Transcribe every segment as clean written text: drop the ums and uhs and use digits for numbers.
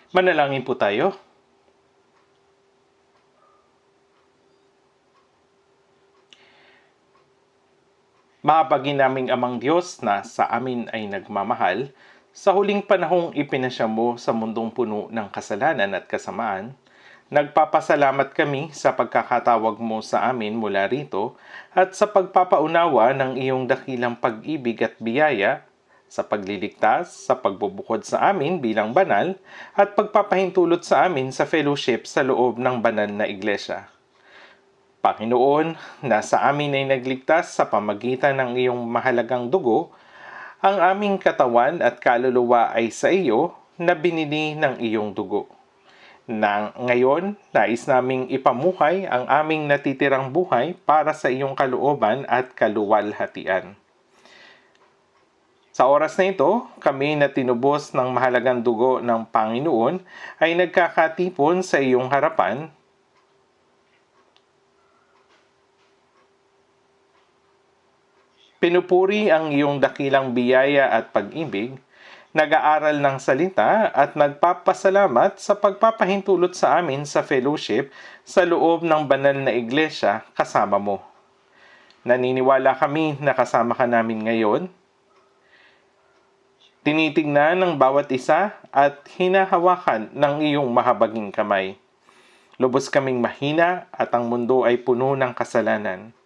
Manalangin po tayo. Mahabagin naming Amang Diyos na sa amin ay nagmamahal, sa huling panahong ipinasya mo sa mundong puno ng kasalanan at kasamaan, nagpapasalamat kami sa pagkakatawag mo sa amin mula rito at sa pagpapaunawa ng iyong dakilang pag-ibig at biyaya sa pagliligtas, sa pagbubukod sa amin bilang banal, at pagpapahintulot sa amin sa fellowship sa loob ng banal na iglesia. Panginoon, na sa amin ay nagligtas sa pamagitan ng iyong mahalagang dugo, ang aming katawan at kaluluwa ay sa iyo na binili ng iyong dugo. Nang ngayon, nais naming ipamuhay ang aming natitirang buhay para sa iyong kalooban at kaluwalhatian. Sa oras na ito, kami na tinubos ng mahalagang dugo ng Panginoon ay nagkakatipon sa iyong harapan. Pinupuri ang iyong dakilang biyaya at pag-ibig, nag-aaral ng salita at nagpapasalamat sa pagpapahintulot sa amin sa fellowship sa loob ng banal na iglesia kasama mo. Naniniwala kami na kasama ka namin ngayon. Tinitignan ng bawat isa at hinahawakan ng iyong mahabaging kamay. Lubos kaming mahina at ang mundo ay puno ng kasalanan.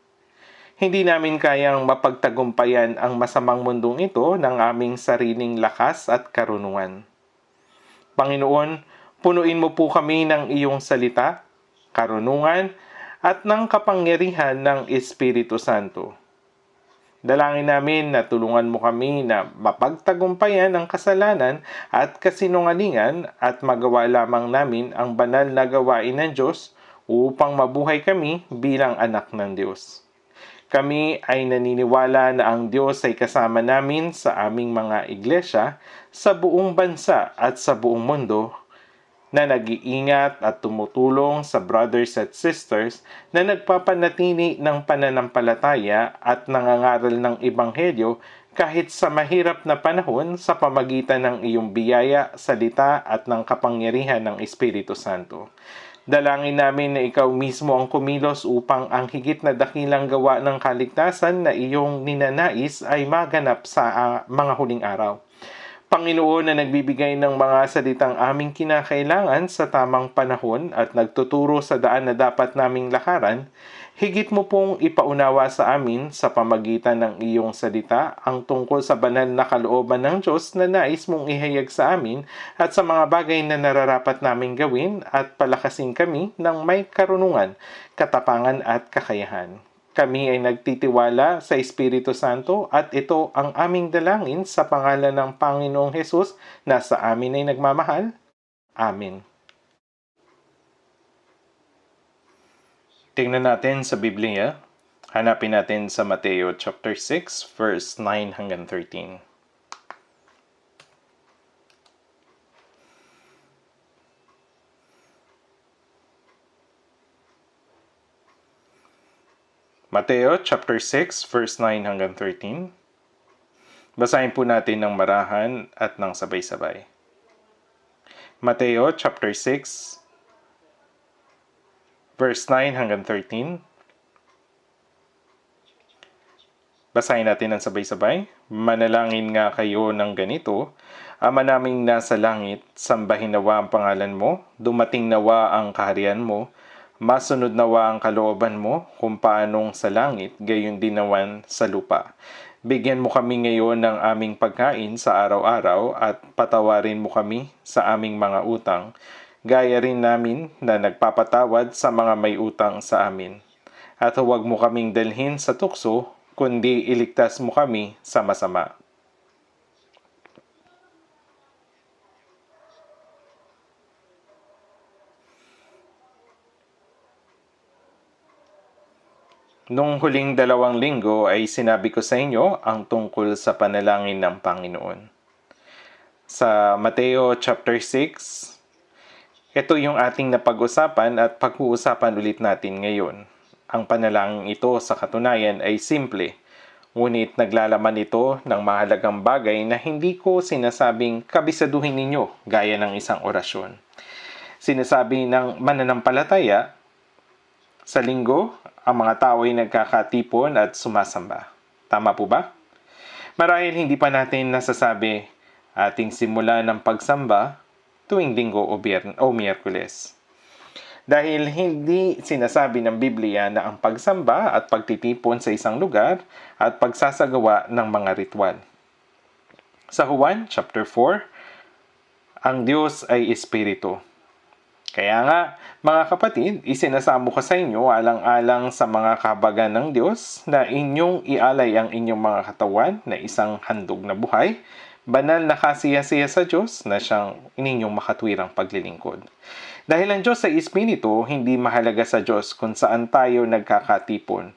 Hindi namin kayang mapagtagumpayan ang masamang mundong ito ng aming sariling lakas at karunungan. Panginoon, punuin mo po kami ng iyong salita, karunungan, at ng kapangyarihan ng Espiritu Santo. Dalangin namin na tulungan mo kami na mapagtagumpayan ang kasalanan at kasinungalingan at magawa lamang namin ang banal na gawain ng Diyos upang mabuhay kami bilang anak ng Diyos. Kami ay naniniwala na ang Diyos ay kasama namin sa aming mga iglesia sa buong bansa at sa buong mundo, na nag-iingat at tumutulong sa brothers at sisters na nagpapanatili ng pananampalataya at nangangaral ng Ebanghelyo kahit sa mahirap na panahon sa pamagitan ng iyong biyaya, salita at ng kapangyarihan ng Espiritu Santo. Dalangin namin na ikaw mismo ang kumilos upang ang higit na dakilang gawa ng kaligtasan na iyong ninanais ay maganap sa mga huling araw. Panginoon na nagbibigay ng mga salitang aming kinakailangan sa tamang panahon at nagtuturo sa daan na dapat naming lakaran, higit mo pong ipaunawa sa amin sa pamagitan ng iyong salita ang tungkol sa banal na kalooban ng Diyos na nais mong ihayag sa amin at sa mga bagay na nararapat naming gawin at palakasin kami ng may karunungan, katapangan at kakayahan. Kami ay nagtitiwala sa Espiritu Santo at ito ang aming dalangin sa pangalan ng Panginoong Hesus na sa amin ay nagmamahal. Amen. Tingnan natin sa Biblia. Hanapin natin sa Mateo chapter 6, verse 9 hanggang 13. Mateo chapter 6, verse 9 hanggang 13. Basahin po natin ng marahan at ng sabay-sabay. Mateo chapter 6, verse 9 hanggang 13. Basahin natin ng sabay-sabay. Manalangin nga kayo ng ganito: Ama naming nasa langit, sambahin nawa ang pangalan mo, dumating nawa ang kaharian mo, masunod nawa ang kalooban mo, kung paanong sa langit, gayon din naman sa lupa. Bigyan mo kami ngayon ng aming pagkain sa araw-araw at patawarin mo kami sa aming mga utang, gaya rin namin na nagpapatawad sa mga may utang sa amin. At huwag mo kaming dalhin sa tukso, kundi iligtas mo kami sa masama. Nung huling 2 linggo ay sinabi ko sa inyo ang tungkol sa panalangin ng Panginoon. Sa Mateo chapter 6, ito yung ating napag-usapan at pag-uusapan ulit natin ngayon. Ang panalangin ito sa katunayan ay simple. Ngunit naglalaman ito ng mahalagang bagay na hindi ko sinasabing kabisaduhin ninyo gaya ng isang orasyon. Sinasabi ng mananampalataya, sa linggo, ang mga tao ay nagkakatipon at sumasamba. Tama po ba? Marahil hindi pa natin nasasabi ating simula ng pagsamba tuwing linggo o Miyerkules. Dahil hindi sinasabi ng Biblia na ang pagsamba at pagtitipon sa isang lugar at pagsasagawa ng mga ritual. Sa Juan chapter 4, ang Diyos ay Espiritu. Kaya nga, mga kapatid, isinasamo ko sa inyo alang-alang sa mga kahabagan ng Diyos na inyong ialay ang inyong mga katawan na isang handog na buhay, banal na kasiya-siya sa Diyos na siyang inyong makatwirang paglilingkod. Dahil ang Diyos ay Espiritu, hindi mahalaga sa Diyos kung saan tayo nagkakatipon.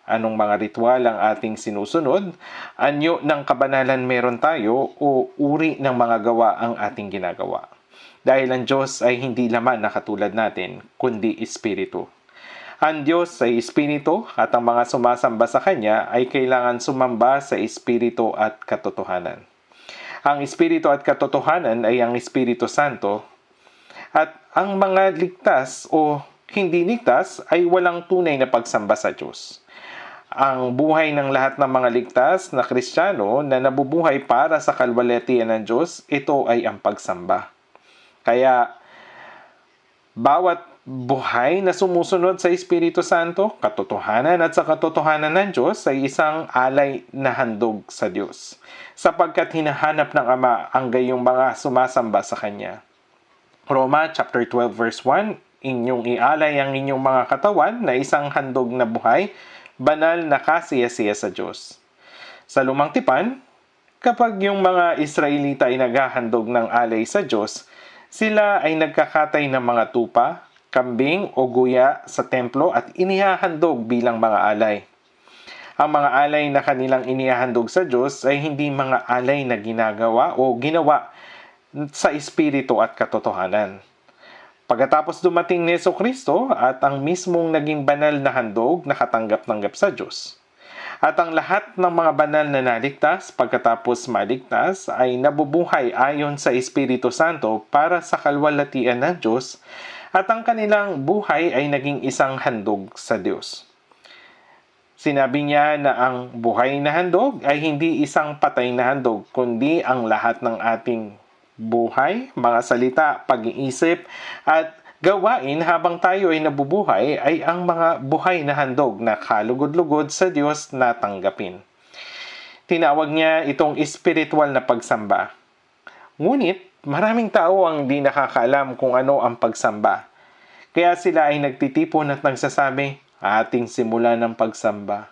Anong mga ritual ang ating sinusunod, anyo ng kabanalan meron tayo o uri ng mga gawa ang ating ginagawa. Dahil ang Diyos ay hindi laman na katulad natin, kundi Espiritu. Ang Diyos ay Espiritu at ang mga sumasamba sa Kanya ay kailangan sumamba sa Espiritu at katotohanan. Ang Espiritu at katotohanan ay ang Espiritu Santo at ang mga ligtas o hindi ligtas ay walang tunay na pagsamba sa Diyos. Ang buhay ng lahat ng mga ligtas na Kristiyano na nabubuhay para sa kalwalhatian ng Diyos, ito ay ang pagsamba. Kaya, bawat buhay na sumusunod sa Espiritu Santo, katotohanan at sa katotohanan ng Diyos ay isang alay na handog sa Diyos, sapagkat hinahanap ng Ama ang gayong mga sumasamba sa Kanya. Roma chapter 12 verse 1, inyong ialay ang inyong mga katawan na isang handog na buhay, banal na kasiya-siya sa Diyos. Sa Lumang Tipan, kapag yung mga Israelita ay naghahandog ng alay sa Diyos, sila ay nagkakatay ng mga tupa, kambing o guya sa templo at inihahandog bilang mga alay. Ang mga alay na kanilang inihahandog sa Diyos ay hindi mga alay na ginagawa o ginawa sa Espiritu at katotohanan. Pagkatapos dumating ni Jesucristo at ang mismong naging banal na handog na katanggap-tanggap sa Diyos. At ang lahat ng mga banal na naligtas pagkatapos maligtas ay nabubuhay ayon sa Espiritu Santo para sa kalwalhatian ng Diyos at ang kanilang buhay ay naging isang handog sa Diyos. Sinabi niya na ang buhay na handog ay hindi isang patay na handog kundi ang lahat ng ating buhay, mga salita, pag-iisip at gawain habang tayo ay nabubuhay ay ang mga buhay na handog na kalugod-lugod sa Diyos na tanggapin. Tinawag niya itong espiritual na pagsamba. Ngunit maraming tao ang di nakakaalam kung ano ang pagsamba. Kaya sila ay nagtitipon at nagsasabi, ating simula ng pagsamba.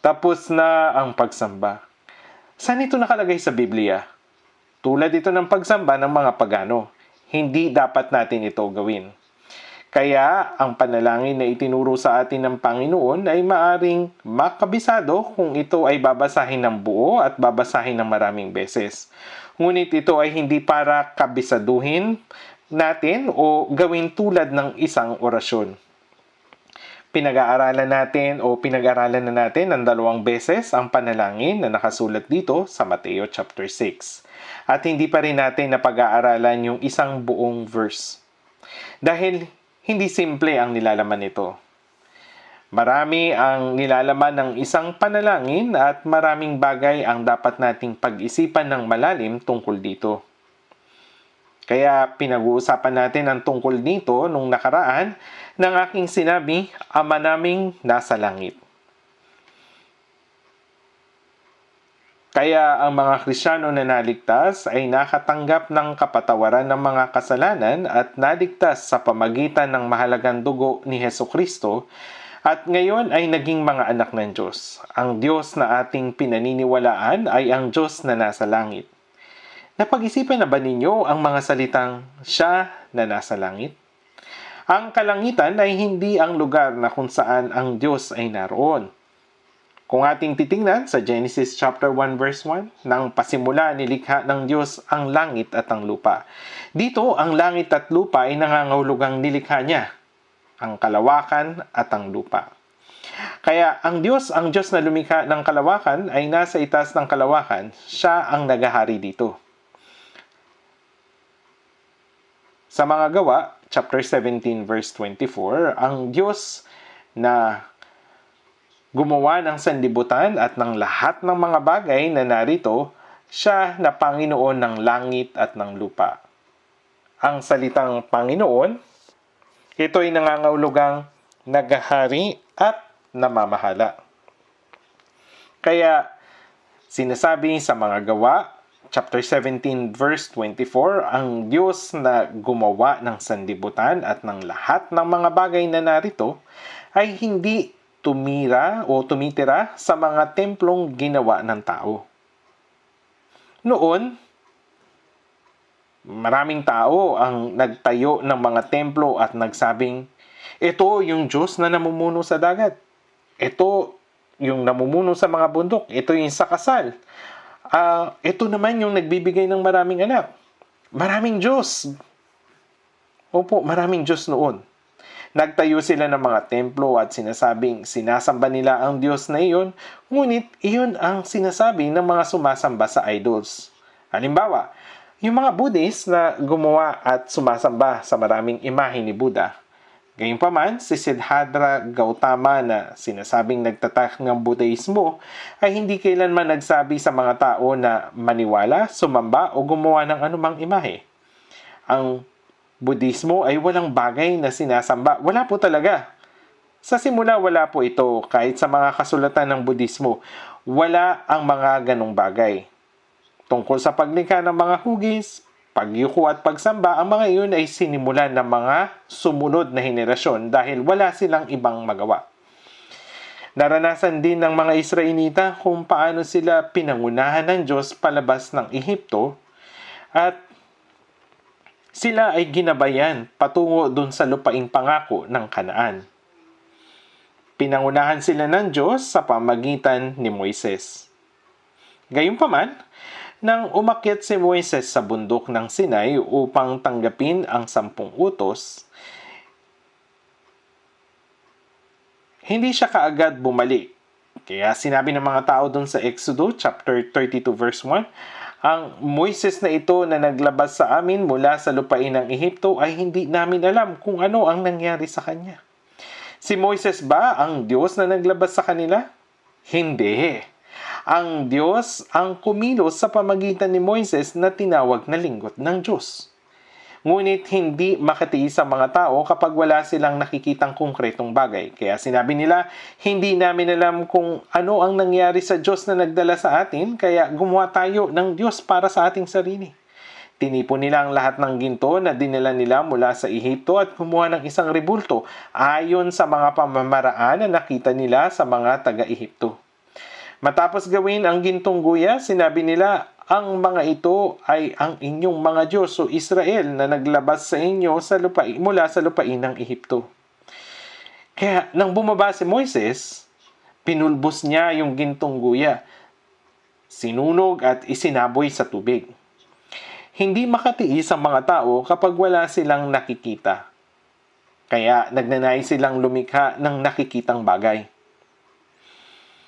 Tapos na ang pagsamba. Saan ito nakalagay sa Biblia? Tulad ito ng pagsamba ng mga pagano. Hindi dapat natin ito gawin. Kaya ang panalangin na itinuro sa atin ng Panginoon ay maaring makabisado kung ito ay babasahin ng buo at babasahin ng maraming beses. Ngunit ito ay hindi para kabisaduhin natin o gawin tulad ng isang orasyon. Pinag-aaralan na natin ng 2 beses ang panalangin na nakasulat dito sa Mateo chapter 6. At hindi pa rin natin napag-aaralan yung isang buong verse. Dahil hindi simple ang nilalaman nito. Marami ang nilalaman ng isang panalangin at maraming bagay ang dapat nating pag-isipan ng malalim tungkol dito. Kaya pinag-uusapan natin ang tungkol dito nung nakaraan ng aking sinabi, Ama naming nasa langit. Kaya ang mga Kristiyano na naligtas ay nakatanggap ng kapatawaran ng mga kasalanan at naligtas sa pamagitan ng mahalagang dugo ni Jesucristo at ngayon ay naging mga anak ng Diyos. Ang Diyos na ating pinaniniwalaan ay ang Diyos na nasa langit. Napag-isipan na ba ninyo ang mga salitang siya na nasa langit? Ang kalangitan ay hindi ang lugar na kung saan ang Diyos ay naroon. Kung ating titingnan sa Genesis chapter 1 verse 1, nang pasimula nilikha ng Diyos ang langit at ang lupa. Dito, ang langit at lupa ay nangangahulugang nilikha niya, ang kalawakan at ang lupa. Kaya ang Diyos na lumikha ng kalawakan ay nasa itaas ng kalawakan, siya ang nagahari dito. Sa mga gawa, chapter 17 verse 24, ang Diyos na gumawa ng sanlibutan at ng lahat ng mga bagay na narito, siya na Panginoon ng langit at ng lupa. Ang salitang Panginoon, ito ay nangangahulugang naghahari at namamahala. Kaya sinasabi sa mga gawa, chapter 17 verse 24, ang Diyos na gumawa ng sanlibutan at ng lahat ng mga bagay na narito ay hindi tumitira sa mga templong ginawa ng tao. Noon, maraming tao ang nagtayo ng mga templo at nagsabing, ito yung Diyos na namumuno sa dagat. Ito yung namumuno sa mga bundok. Ito yung sa kasal. Ito naman yung nagbibigay ng maraming anak. Maraming Diyos. Opo, maraming Diyos noon. Nagtayo sila ng mga templo at sinasabing sinasamba nila ang Diyos na iyon, ngunit iyon ang sinasabi ng mga sumasamba sa idols. Halimbawa, yung mga Buddhist na gumawa at sumasamba sa maraming imahe ni Buddha. Gayunpaman, si Siddhartha Gautama na sinasabing nagtatak ng Buddhismo ay hindi kailanman nagsabi sa mga tao na maniwala, sumamba o gumawa ng anumang imahe. Ang Buddhismo ay walang bagay na sinasamba. Wala po talaga. Sa simula, wala po ito. Kahit sa mga kasulatan ng Buddhismo, wala ang mga ganong bagay. Tungkol sa paglikha ng mga hugis, pagyuko at pagsamba, ang mga iyon ay sinimulan ng mga sumunod na henerasyon dahil wala silang ibang magawa. Naranasan din ng mga Israelita kung paano sila pinangunahan ng Diyos palabas ng Ehipto at sila ay ginabayan patungo dun sa lupaing pangako ng Kanaan. Pinangunahan sila ng Diyos sa pamagitan ni Moises. Gayunpaman, nang umakyat si Moises sa bundok ng Sinai upang tanggapin ang 10 utos, hindi siya kaagad bumalik. Kaya sinabi ng mga tao dun sa Exodo chapter 32 verse 1, ang Moises na ito na naglabas sa amin mula sa lupain ng Ehipto ay hindi namin alam kung ano ang nangyari sa kanya. Si Moises ba ang Diyos na naglabas sa kanila? Hindi. Ang Diyos ang kumilos sa pamagitan ni Moises na tinawag na lingkod ng Diyos. Ngunit hindi makatiis ang mga tao kapag wala silang nakikitang konkretong bagay. Kaya sinabi nila, hindi namin alam kung ano ang nangyari sa Diyos na nagdala sa atin, kaya gumawa tayo ng Diyos para sa ating sarili. Tinipon nila ang lahat ng ginto na dinala nila mula sa Ehipto at kumuha ng isang rebulto ayon sa mga pamamaraan na nakita nila sa mga taga-Ehipto. Matapos gawin ang gintong guya, sinabi nila, ang mga ito ay ang inyong mga Diyos o Israel na naglabas sa inyo mula sa lupain ng Ehipto. Kaya nang bumaba si Moises, pinulbos niya yung gintong guya, sinunog at isinaboy sa tubig. Hindi makatiis ang mga tao kapag wala silang nakikita. Kaya nagnanais silang lumikha ng nakikitang bagay.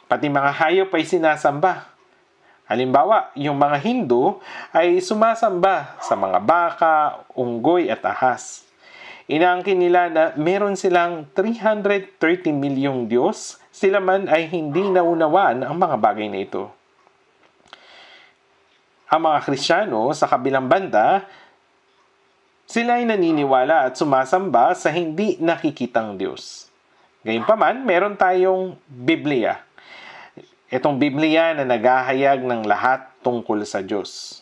Pati mga hayop ay sinasamba. Halimbawa, yung mga Hindu ay sumasamba sa mga baka, unggoy at ahas. Inaangkin nila na meron silang 330 milyong Diyos, sila man ay hindi naunawaan ang mga bagay na ito. Ang mga Kristiyano sa kabilang banda, sila ay naniniwala at sumasamba sa hindi nakikitang Diyos. Gayunpaman, meron tayong Biblia. Itong Biblia na naghahayag ng lahat tungkol sa Diyos.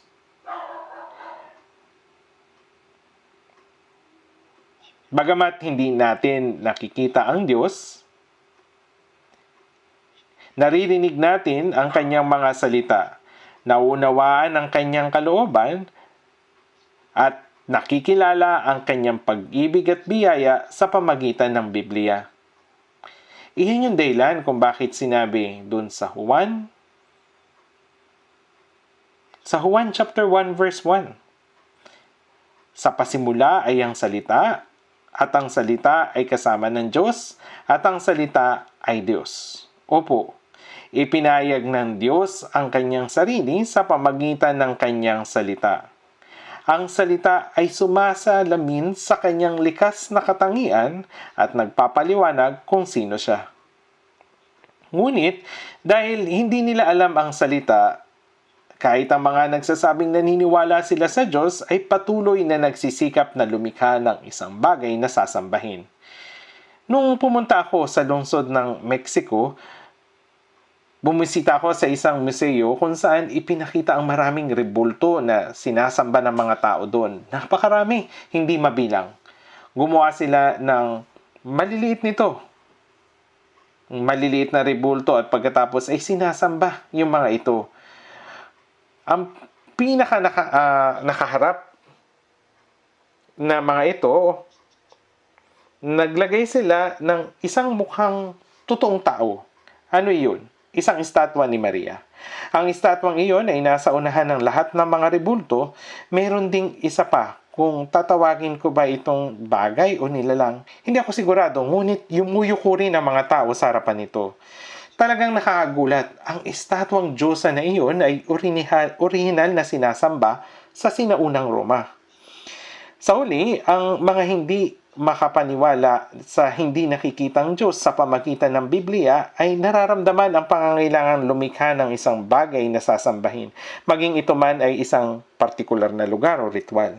Bagamat hindi natin nakikita ang Diyos, naririnig natin ang kanyang mga salita, nauunawaan ang kanyang kalooban, at nakikilala ang kanyang pag-ibig at biyaya sa pamagitan ng Biblia. Iyan yung dahilan kung bakit sinabi dun sa Juan chapter 1 verse 1. Sa pasimula ay ang salita, at ang salita ay kasama ng Diyos, at ang salita ay Diyos. Opo, ipinahayag ng Diyos ang kanyang sarili sa pamagitan ng kanyang salita. Ang salita ay sumasalamin sa kanyang likas na katangian at nagpapaliwanag kung sino siya. Ngunit, dahil hindi nila alam ang salita, kahit ang mga nagsasabing naniniwala sila sa Diyos ay patuloy na nagsisikap na lumikha ng isang bagay na sasambahin. Nung pumunta ako sa lungsod ng Mexico, bumisita ako sa isang museo kung saan ipinakita ang maraming rebulto na sinasamba ng mga tao doon. Napakarami, hindi mabilang. Gumawa sila ng maliliit nito. Maliliit na rebulto at pagkatapos ay sinasamba yung mga ito. Ang nakaharap na mga ito, naglagay sila ng isang mukhang totoong tao. Ano yun? Isang estatwa ni Maria. Ang estatwang iyon ay nasa unahan ng lahat ng mga rebulto. Meron ding isa pa. Kung tatawagin ko ba itong bagay o nilalang, hindi ako sigurado. Ngunit yumuyuko rin ang mga tao sa harapan nito. Talagang nakakagulat. Ang estatwang Diyosa na iyon ay orihinal na sinasamba sa sinaunang Roma. Sa huli, ang mga hindi makapaniwala sa hindi nakikitang Diyos sa pamagitan ng Biblia ay nararamdaman ang pangangailangan lumikha ng isang bagay na sasambahin, maging ito man ay isang partikular na lugar o ritual.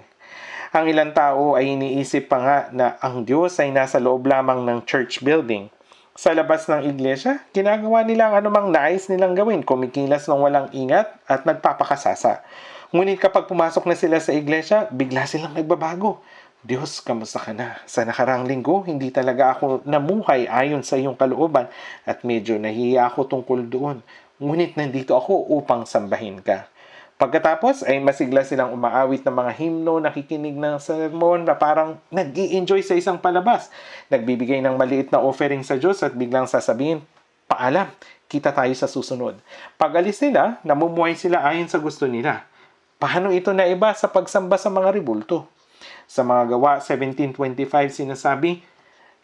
Ang ilang tao ay iniisip pa nga na ang Diyos ay nasa loob lamang ng church building. Sa labas ng iglesia, ginagawa nila ang anumang nais nilang gawin, kumikilos ng walang ingat at nagpapakasasa. Ngunit kapag pumasok na sila sa iglesia, bigla silang nagbabago. Diyos, kamusta ka na? Sa nakaraang linggo, hindi talaga ako namuhay ayon sa iyong kalooban at medyo nahihiya ako tungkol doon. Ngunit nandito ako upang sambahin ka. Pagkatapos ay masigla silang umaawit ng mga himno, nakikinig ng sermon na parang nag-i-enjoy sa isang palabas. Nagbibigay ng maliit na offering sa Diyos at biglang sasabihin, paalam, kita tayo sa susunod. Pag alis nila, namumuhay sila ayon sa gusto nila. Paano ito naiba sa pagsamba sa mga rebulto? Sa mga gawa 17:25 sinasabi,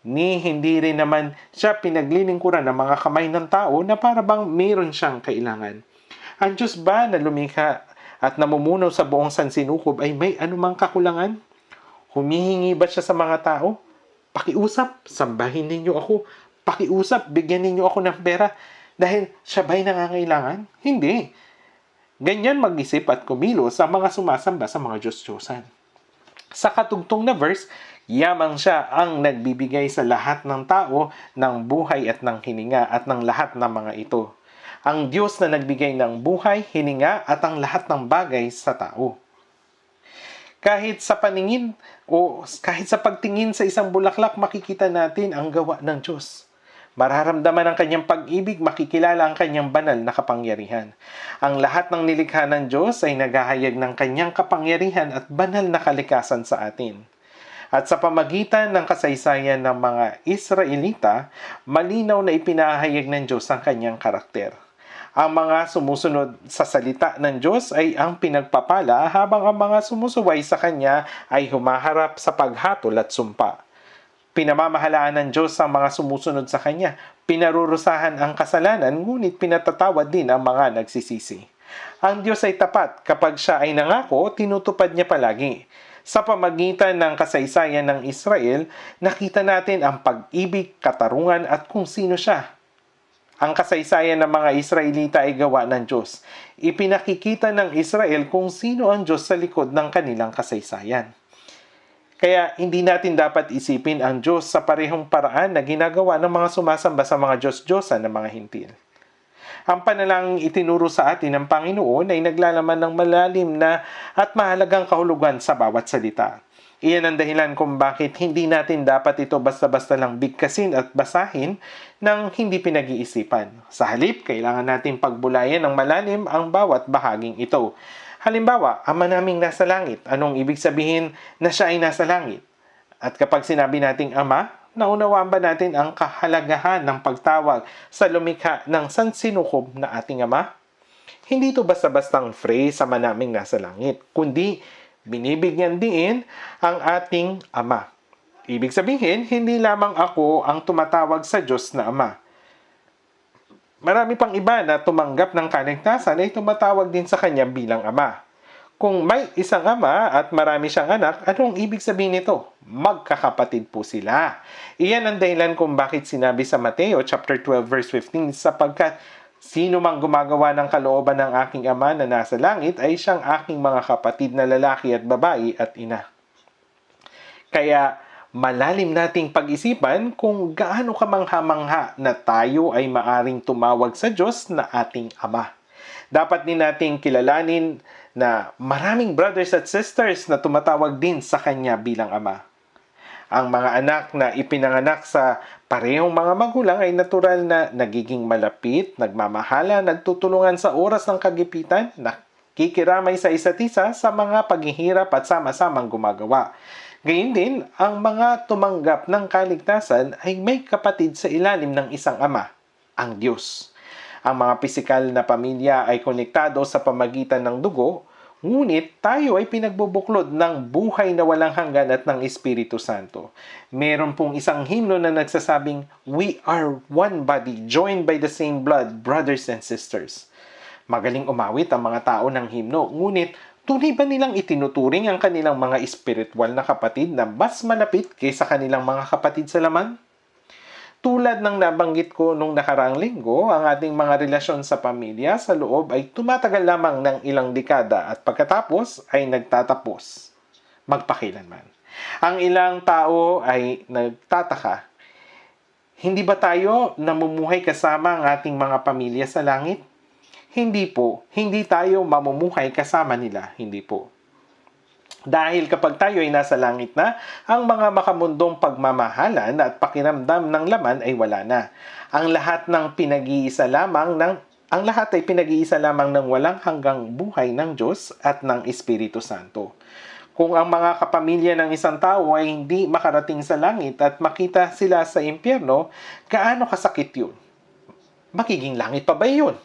ni hindi rin naman siya pinaglilingkuran ng mga kamay ng tao na para bang mayroon siyang kailangan. Ang Diyos ba na lumikha at namumuno sa buong sansinukob ay may anumang kakulangan? Humihingi ba siya sa mga tao? Pakiusap, sambahin ninyo ako. Pakiusap, bigyan ninyo ako ng pera. Dahil siya ba'y nangangailangan? Hindi. Ganyan mag-isip at kumilos ang mga sumasamba sa mga Diyos-Diyosan. Sa katugtong na verse, yamang siya ang nagbibigay sa lahat ng tao ng buhay at ng hininga at ng lahat ng mga ito. Ang Diyos na nagbigay ng buhay, hininga at ang lahat ng bagay sa tao. Kahit sa paningin o kahit sa pagtingin sa isang bulaklak, makikita natin ang gawa ng Diyos. Mararamdaman ang kanyang pag-ibig, makikilala ang kanyang banal na kapangyarihan. Ang lahat ng nilikha ng Diyos ay naghahayag ng kanyang kapangyarihan at banal na kalikasan sa atin. At sa pamagitan ng kasaysayan ng mga Israelita, malinaw na ipinahayag ng Diyos ang kanyang karakter. Ang mga sumusunod sa salita ng Diyos ay ang pinagpapala habang ang mga sumusuway sa kanya ay humaharap sa paghatol at sumpa. Pinamamahalaan ng Diyos ang mga sumusunod sa Kanya. Pinarurusahan ang kasalanan, ngunit pinatatawad din ang mga nagsisisi. Ang Diyos ay tapat. Kapag Siya ay nangako, tinutupad Niya palagi. Sa pamagitan ng kasaysayan ng Israel, nakita natin ang pag-ibig, katarungan at kung sino Siya. Ang kasaysayan ng mga Israelita ay gawa ng Diyos. Ipinakikita ng Israel kung sino ang Diyos sa likod ng kanilang kasaysayan. Kaya hindi natin dapat isipin ang Diyos sa parehong paraan na ginagawa ng mga sumasamba sa mga Diyos-Diyosan ng mga hintil. Ang panalangin itinuro sa atin ng Panginoon ay naglalaman ng malalim na at mahalagang kahulugan sa bawat salita. Iyan ang dahilan kung bakit hindi natin dapat ito basta-basta lang bigkasin at basahin ng hindi pinag-iisipan. Sa halip, kailangan natin pagbulayan ng malalim ang bawat bahaging ito. Halimbawa, Ama naming nasa langit. Anong ibig sabihin na siya ay nasa langit? At kapag sinabi nating Ama, naunawaan ba natin ang kahalagahan ng pagtawag sa lumikha ng sansinukob na ating Ama? Hindi ito basta-bastang phrase Ama naming nasa langit, kundi binibigyan din ang ating Ama. Ibig sabihin, hindi lamang ako ang tumatawag sa Diyos na Ama. Marami pang iba na tumanggap ng kaligtasan ay tumatawag din sa Kanya bilang Ama. Kung may isang ama at marami siyang anak, anong ibig sabihin nito? Magkakapatid po sila. Iyan ang dahilan kung bakit sinabi sa Mateo chapter 12 verse 15, sapagkat sino mang gumagawa ng kalooban ng aking Ama na nasa langit ay siyang aking mga kapatid na lalaki at babae at ina. Kaya malalim nating pag-isipan kung gaano kamangha-mangha na tayo ay maaring tumawag sa Diyos na ating Ama. Dapat din nating kilalanin na maraming brothers at sisters na tumatawag din sa Kanya bilang Ama. Ang mga anak na ipinanganak sa parehong mga magulang ay natural na nagiging malapit, nagmamahala, nagtutulungan sa oras ng kagipitan, nakikiramay sa isa't isa sa mga paghihirap at sama-samang gumagawa. Gayun din, ang mga tumanggap ng kaligtasan ay may kapatid sa ilalim ng isang ama, ang Diyos. Ang mga pisikal na pamilya ay konektado sa pamagitan ng dugo, ngunit tayo ay pinagbubuklod ng buhay na walang hanggan at ng Espiritu Santo. Meron pong isang himno na nagsasabing, "We are one body, joined by the same blood, brothers and sisters." Magaling umawit ang mga tao ng himno, ngunit tunay ba nilang itinuturing ang kanilang mga espiritual na kapatid na mas malapit kaysa kanilang mga kapatid sa laman? Tulad ng nabanggit ko nung nakaraang linggo, ang ating mga relasyon sa pamilya sa loob ay tumatagal lamang ng ilang dekada at pagkatapos ay nagtatapos, magpakilanman. Ang ilang tao ay nagtataka, hindi ba tayo namumuhay kasama ang ating mga pamilya sa langit? Hindi po. Hindi tayo mamumuhay kasama nila. Hindi po. Dahil kapag tayo ay nasa langit na, ang mga makamundong pagmamahalan at pakiramdam ng laman ay wala na. Ang lahat ay pinag-iisa lamang ng walang hanggang buhay ng Diyos at ng Espiritu Santo. Kung ang mga kapamilya ng isang tao ay hindi makarating sa langit at makita sila sa impyerno, gaano kasakit yun? Magiging langit pa ba yun?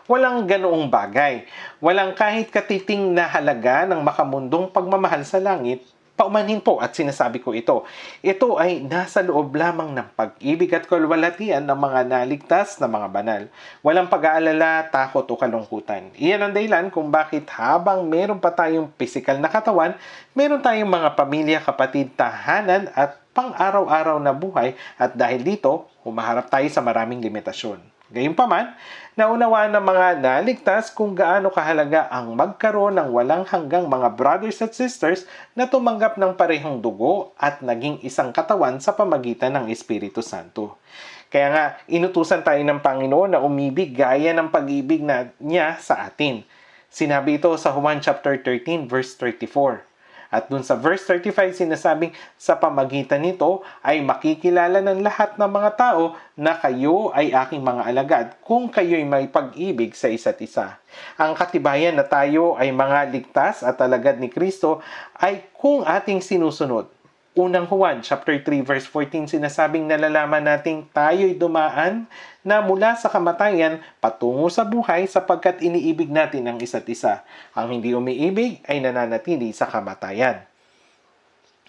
Walang ganoong bagay. Walang kahit katiting na halaga ng makamundong pagmamahal sa langit. Paumanhin po at sinasabi ko ito. Ito ay nasa loob lamang ng pag-ibig at kalwalhatian ng mga naligtas na mga banal. Walang pag-aalala, takot o kalungkutan. Iyan ang dahilan kung bakit habang meron pa tayong pisikal na katawan, meron tayong mga pamilya, kapatid, tahanan at pang-araw-araw na buhay at dahil dito, humaharap tayo sa maraming limitasyon. Gayunpaman, naunawaan ng mga naligtas kung gaano kahalaga ang magkaroon ng walang hanggang mga brothers at sisters na tumanggap ng parehong dugo at naging isang katawan sa pamagitan ng Espiritu Santo. Kaya nga, inutusan tayo ng Panginoon na umibig gaya ng pag-ibig niya sa atin. Sinabi ito sa Juan chapter 13 verse 34. At dun sa verse 35 sinasabing, sa pamagitan nito ay makikilala ng lahat ng mga tao na kayo ay aking mga alagad kung kayo'y may pag-ibig sa isa't isa. Ang katibayan na tayo ay mga ligtas at alagad ni Kristo ay kung ating sinusunod. Unang Juan chapter 3 verse 14 sinasabing nalalaman nating tayo'y dumaan na mula sa kamatayan patungo sa buhay sapagkat iniibig natin ang isa't isa. Ang hindi umiibig ay nananatili sa kamatayan.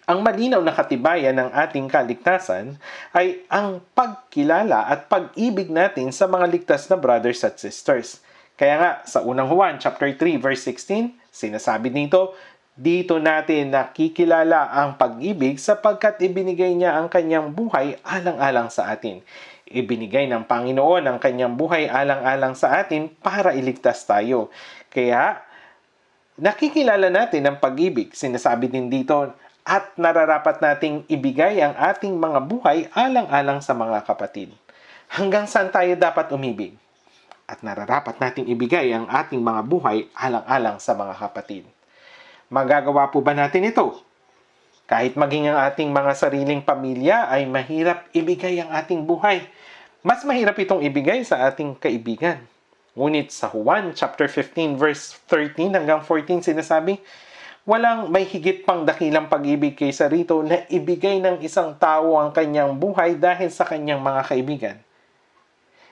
Ang malinaw na katibayan ng ating kaligtasan ay ang pagkilala at pag-ibig natin sa mga ligtas na brothers at sisters. Kaya nga, sa unang Juan chapter 3 verse 16, sinasabi nito, dito natin nakikilala ang pag-ibig sapagkat ibinigay niya ang kanyang buhay alang-alang sa atin. Ibinigay ng Panginoon ang kanyang buhay alang-alang sa atin para iligtas tayo. Kaya, nakikilala natin ang pag-ibig. Sinasabi din dito, at nararapat nating ibigay ang ating mga buhay alang-alang sa mga kapatid. Hanggang saan tayo dapat umibig? At nararapat nating ibigay ang ating mga buhay alang-alang sa mga kapatid. Magagawa po ba natin ito? Kahit maging ang ating mga sariling pamilya ay mahirap ibigay ang ating buhay. Mas mahirap itong ibigay sa ating kaibigan. Ngunit sa Juan chapter 15 verse 13 hanggang 14 sinasabi, walang may higit pang dakilang pag-ibig kaysa rito na ibigay ng isang tao ang kanyang buhay dahil sa kanyang mga kaibigan.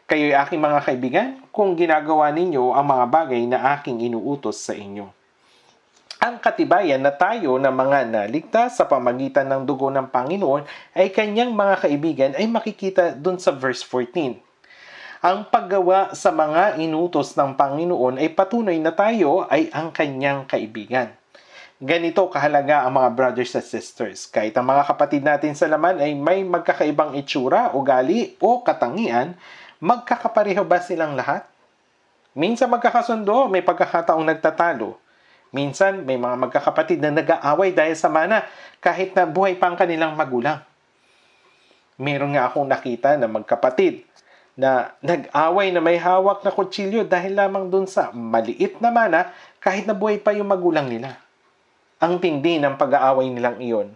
Kayo'y aking mga kaibigan kung ginagawa ninyo ang mga bagay na aking inuutos sa inyo. Ang katibayan na tayo na mga naligtas sa pamagitan ng dugo ng Panginoon ay kanyang mga kaibigan ay makikita dun sa verse 14. Ang paggawa sa mga inutos ng Panginoon ay patunay na tayo ay ang kanyang kaibigan. Ganito kahalaga ang mga brothers at sisters. Kahit ang mga kapatid natin sa laman ay may magkakaibang itsura, ugali o katangian, magkakapareho ba silang lahat? Minsan magkakasundo, may pagkakataong nagtatalo. Minsan, may mga magkakapatid na nag-aaway dahil sa mana kahit na buhay pa ang kanilang magulang. Meron nga akong nakita na magkapatid na nag-away na may hawak na kutsilyo dahil lamang dun sa maliit na mana kahit na buhay pa yung magulang nila. Ang tindi ng pag-aaway nilang iyon.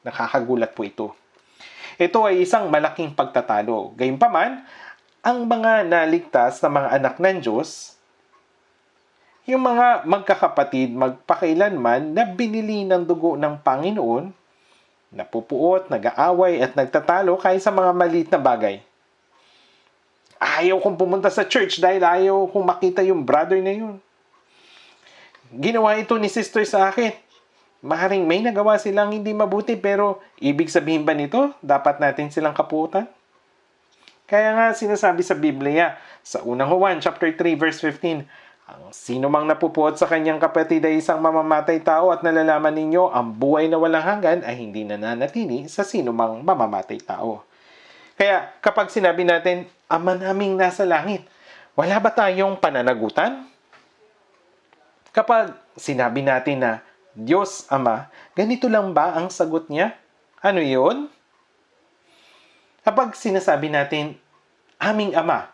Nakakagulat po ito. Ito ay isang malaking pagtatalo. Gayunpaman, ang mga naligtas na mga anak ng Diyos, yung mga magkakapatid, magpakailanman na binili ng dugo ng Panginoon, napupuot, nag-aaway at nagtatalo kahit sa mga maliit na bagay. Ayaw kong pumunta sa church dahil ayaw kong makita yung brother na yun. Ginawa ito ni sister sa akin. Maaaring may nagawa silang hindi mabuti pero ibig sabihin ba nito, dapat natin silang kaputan? Kaya nga sinasabi sa Biblia, sa unang Juan chapter 3 verse 15, ang sino mang napupuot sa kanyang kapatid ay isang mamamatay tao at nalalaman ninyo ang buhay na walang hanggan ay hindi nananatili sa sino mang mamamatay tao. Kaya kapag sinabi natin, Ama naming nasa langit, wala ba tayong pananagutan? Kapag sinabi natin na Diyos Ama, ganito lang ba ang sagot niya? Ano yun? Kapag sinasabi natin, Aming Ama,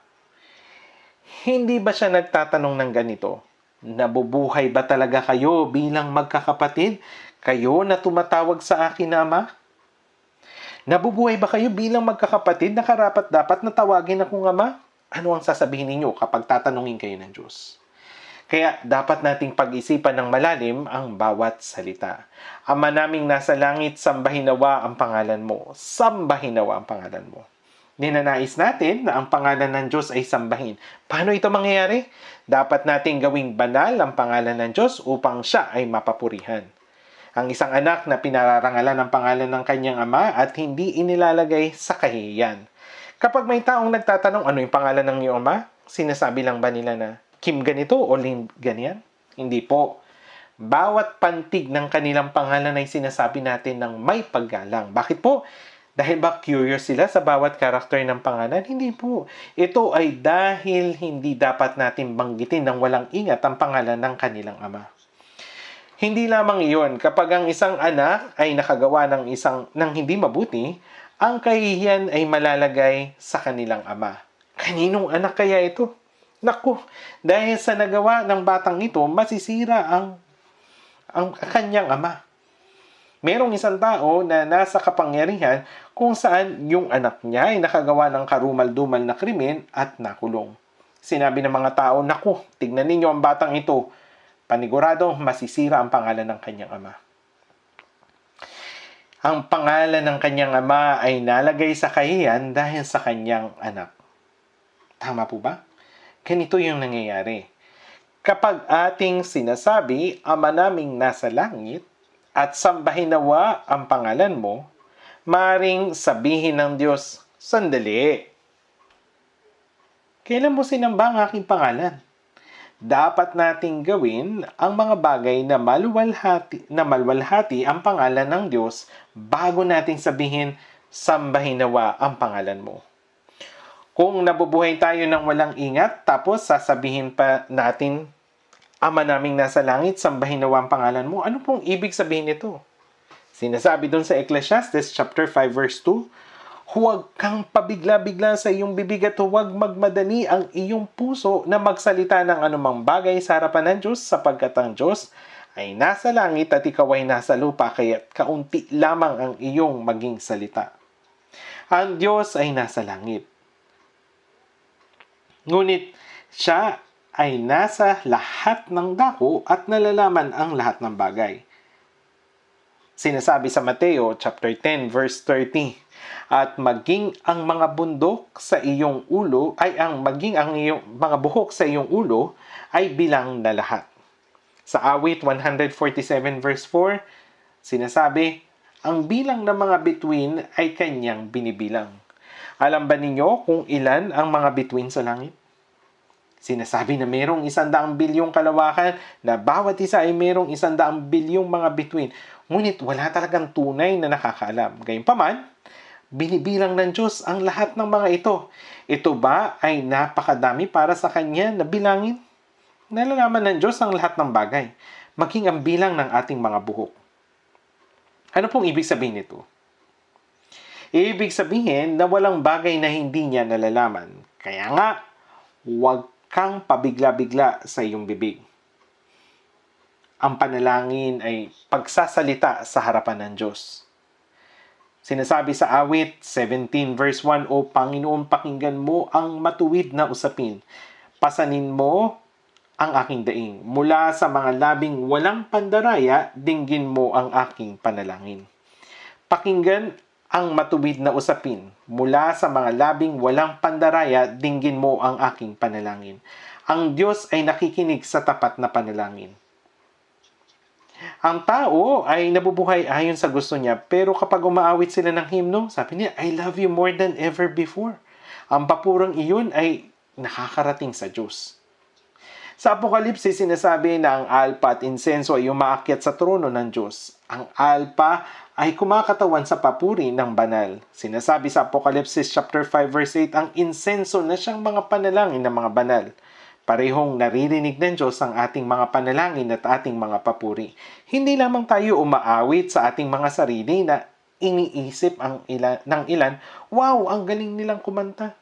hindi ba siya nagtatanong ng ganito? Nabubuhay ba talaga kayo bilang magkakapatid? Kayo na tumatawag sa akin na Ama? Nabubuhay ba kayo bilang magkakapatid na karapat-dapat na tawagin akong Ama? Ano ang sasabihin ninyo kapag tatanungin kayo ng Diyos? Kaya dapat nating pag-isipan ng malalim ang bawat salita. Ama naming nasa langit, sambahin nawa ang pangalan mo. Sambahin nawa ang pangalan mo. Ninanais natin na ang pangalan ng Diyos ay sambahin. Paano ito mangyayari? Dapat nating gawing banal ang pangalan ng Diyos upang siya ay mapapurihan. Ang isang anak na pinararangalan ng pangalan ng kanyang ama at hindi inilalagay sa kahihiyan. Kapag may taong nagtatanong ano yung pangalan ng iyong ama, sinasabi lang ba nila na Kim ganito o Lin ganyan? Hindi po. Bawat pantig ng kanilang pangalan ay sinasabi natin ng may paggalang. Bakit po? Dahil ba curious sila sa bawat karakter ng pangalan? Hindi po. Ito ay dahil hindi dapat natin banggitin ng walang ingat ang pangalan ng kanilang ama. Hindi lamang iyon, kapag ang isang anak ay nakagawa ng hindi mabuti, ang kahihiyan ay malalagay sa kanilang ama. Kaninong anak kaya ito? Naku, dahil sa nagawa ng batang ito, masisira ang kanyang ama. Merong isang tao na nasa kapangyarihan kung saan yung anak niya ay nakagawa ng karumal-dumal na krimen at nakulong. Sinabi ng mga tao, naku, tignan ninyo ang batang ito. Paniguradong masisira ang pangalan ng kanyang ama. Ang pangalan ng kanyang ama ay nalagay sa kahiyan dahil sa kanyang anak. Tama po ba? Ganito yung nangyayari. Kapag ating sinasabi, Ama naming nasa langit, at sambahin nawa ang pangalan mo, maring sabihin ng Diyos, sandali. Kailan mo sinamba ang aking pangalan? Dapat nating gawin ang mga bagay na malwalhati ang pangalan ng Diyos bago nating sabihin, sambahin nawa ang pangalan mo. Kung nabubuhay tayo ng walang ingat, tapos sasabihin pa natin, Ama naming nasa langit, sambahin nawa ang pangalan mo. Ano pong ibig sabihin nito? Sinasabi doon sa Ecclesiastes chapter 5 verse 2, huwag kang pabigla-bigla sa iyong bibig at huwag magmadali ang iyong puso na magsalita ng anumang bagay sa harapan ng Diyos sapagkat ang Diyos ay nasa langit at ikaw ay nasa lupa kaya't kaunti lamang ang iyong maging salita. Ang Diyos ay nasa langit. Ngunit siya ay nasa lahat ng dako at nalalaman ang lahat ng bagay. Sinasabi sa Mateo chapter 10 verse 30, at maging ang mga bundok sa iyong ulo ay ang iyong mga buhok sa iyong ulo ay bilang na lahat. Sa awit 147 verse 4, sinasabi, ang bilang ng mga bituin ay kanyang binibilang. Alam ba ninyo kung ilan ang mga bituin sa langit? Sinasabi na mayroong 100 bilyong kalawakan na bawat isa ay mayroong 100 bilyong mga bituin. Ngunit wala talagang tunay na nakakaalam. Gayunpaman, binibilang ng Diyos ang lahat ng mga ito. Ito ba ay napakadami para sa Kanya na bilangin? Nalalaman ng Diyos ang lahat ng bagay, maging ang bilang ng ating mga buhok. Ano pong ibig sabihin nito? Ibig sabihin na walang bagay na hindi niya nalalaman. Kaya nga, huwag kang pabigla-bigla sa iyong bibig. Ang panalangin ay pagsasalita sa harapan ng Diyos. Sinasabi sa awit 17 verse 1, O Panginoon, pakinggan mo ang matuwid na usapin. Pasanin mo ang aking daing. Mula sa mga labing walang pandaraya, dinggin mo ang aking panalangin. Pakinggan ang matuwid na usapin. Mula sa mga labing walang pandaraya, dinggin mo ang aking panalangin. Ang Diyos ay nakikinig sa tapat na panalangin. Ang tao ay nabubuhay ayon sa gusto niya, pero kapag umaawit sila ng himno, sabi niya, I love you more than ever before. Ang papurang iyon ay nakakarating sa Diyos. Sa Apokalipsis, sinasabi na ang alpa at insenso ay umaakyat sa trono ng Diyos. Ang alpa ay kumakatawan sa papuri ng banal. Sinasabi sa Apokalipsis chapter 5 verse 8, ang insenso na siyang mga panalangin ng mga banal. Parehong naririnig ng Diyos ang ating mga panalangin at ating mga papuri. Hindi lamang tayo umaawit sa ating mga sarili na iniisip ng ilan, wow, ang galing nilang kumanta.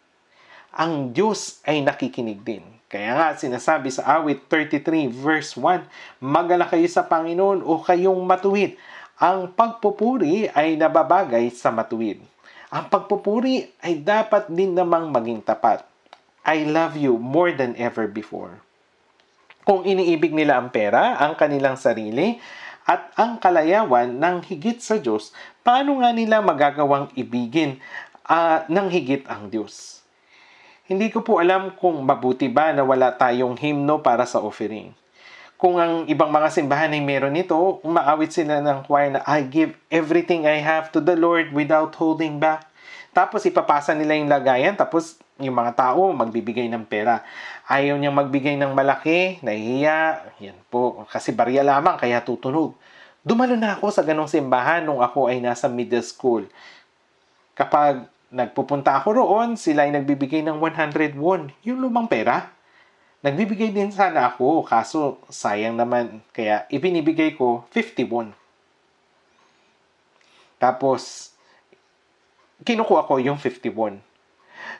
Ang Diyos ay nakikinig din. Kaya nga sinasabi sa awit 33 verse 1, magala kayo sa Panginoon o kayong matuwid. Ang pagpupuri ay nababagay sa matuwid. Ang pagpupuri ay dapat din namang maging tapat. I love you more than ever before. Kung iniibig nila ang pera, ang kanilang sarili, at ang kalayawan ng higit sa Diyos, paano nga nila magagawang ibigin ng higit ang Diyos? Hindi ko po alam kung mabuti ba na wala tayong himno para sa offering. Kung ang ibang mga simbahan ay meron nito, umaawit sila ng choir na I give everything I have to the Lord without holding back. Tapos ipapasa nila yung lagayan, tapos yung mga tao magbibigay ng pera. Ayaw niyang magbigay ng malaki, nahihiya, yan po, kasi barya lamang kaya tutunog. Dumalo na ako sa ganong simbahan nung ako ay nasa middle school. Kapag nagpupunta ako roon, sila ay nagbibigay ng 100 won, yung lumang pera. Nagbibigay din sana ako, kaso sayang naman, kaya ibinibigay ko 50 won. Tapos, kinukuha ko yung 50 won.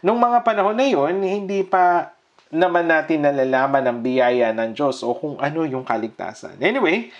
Nung mga panahon na yon, hindi pa naman natin nalalaman ang biyaya ng Diyos o kung ano yung kaligtasan. Anyway,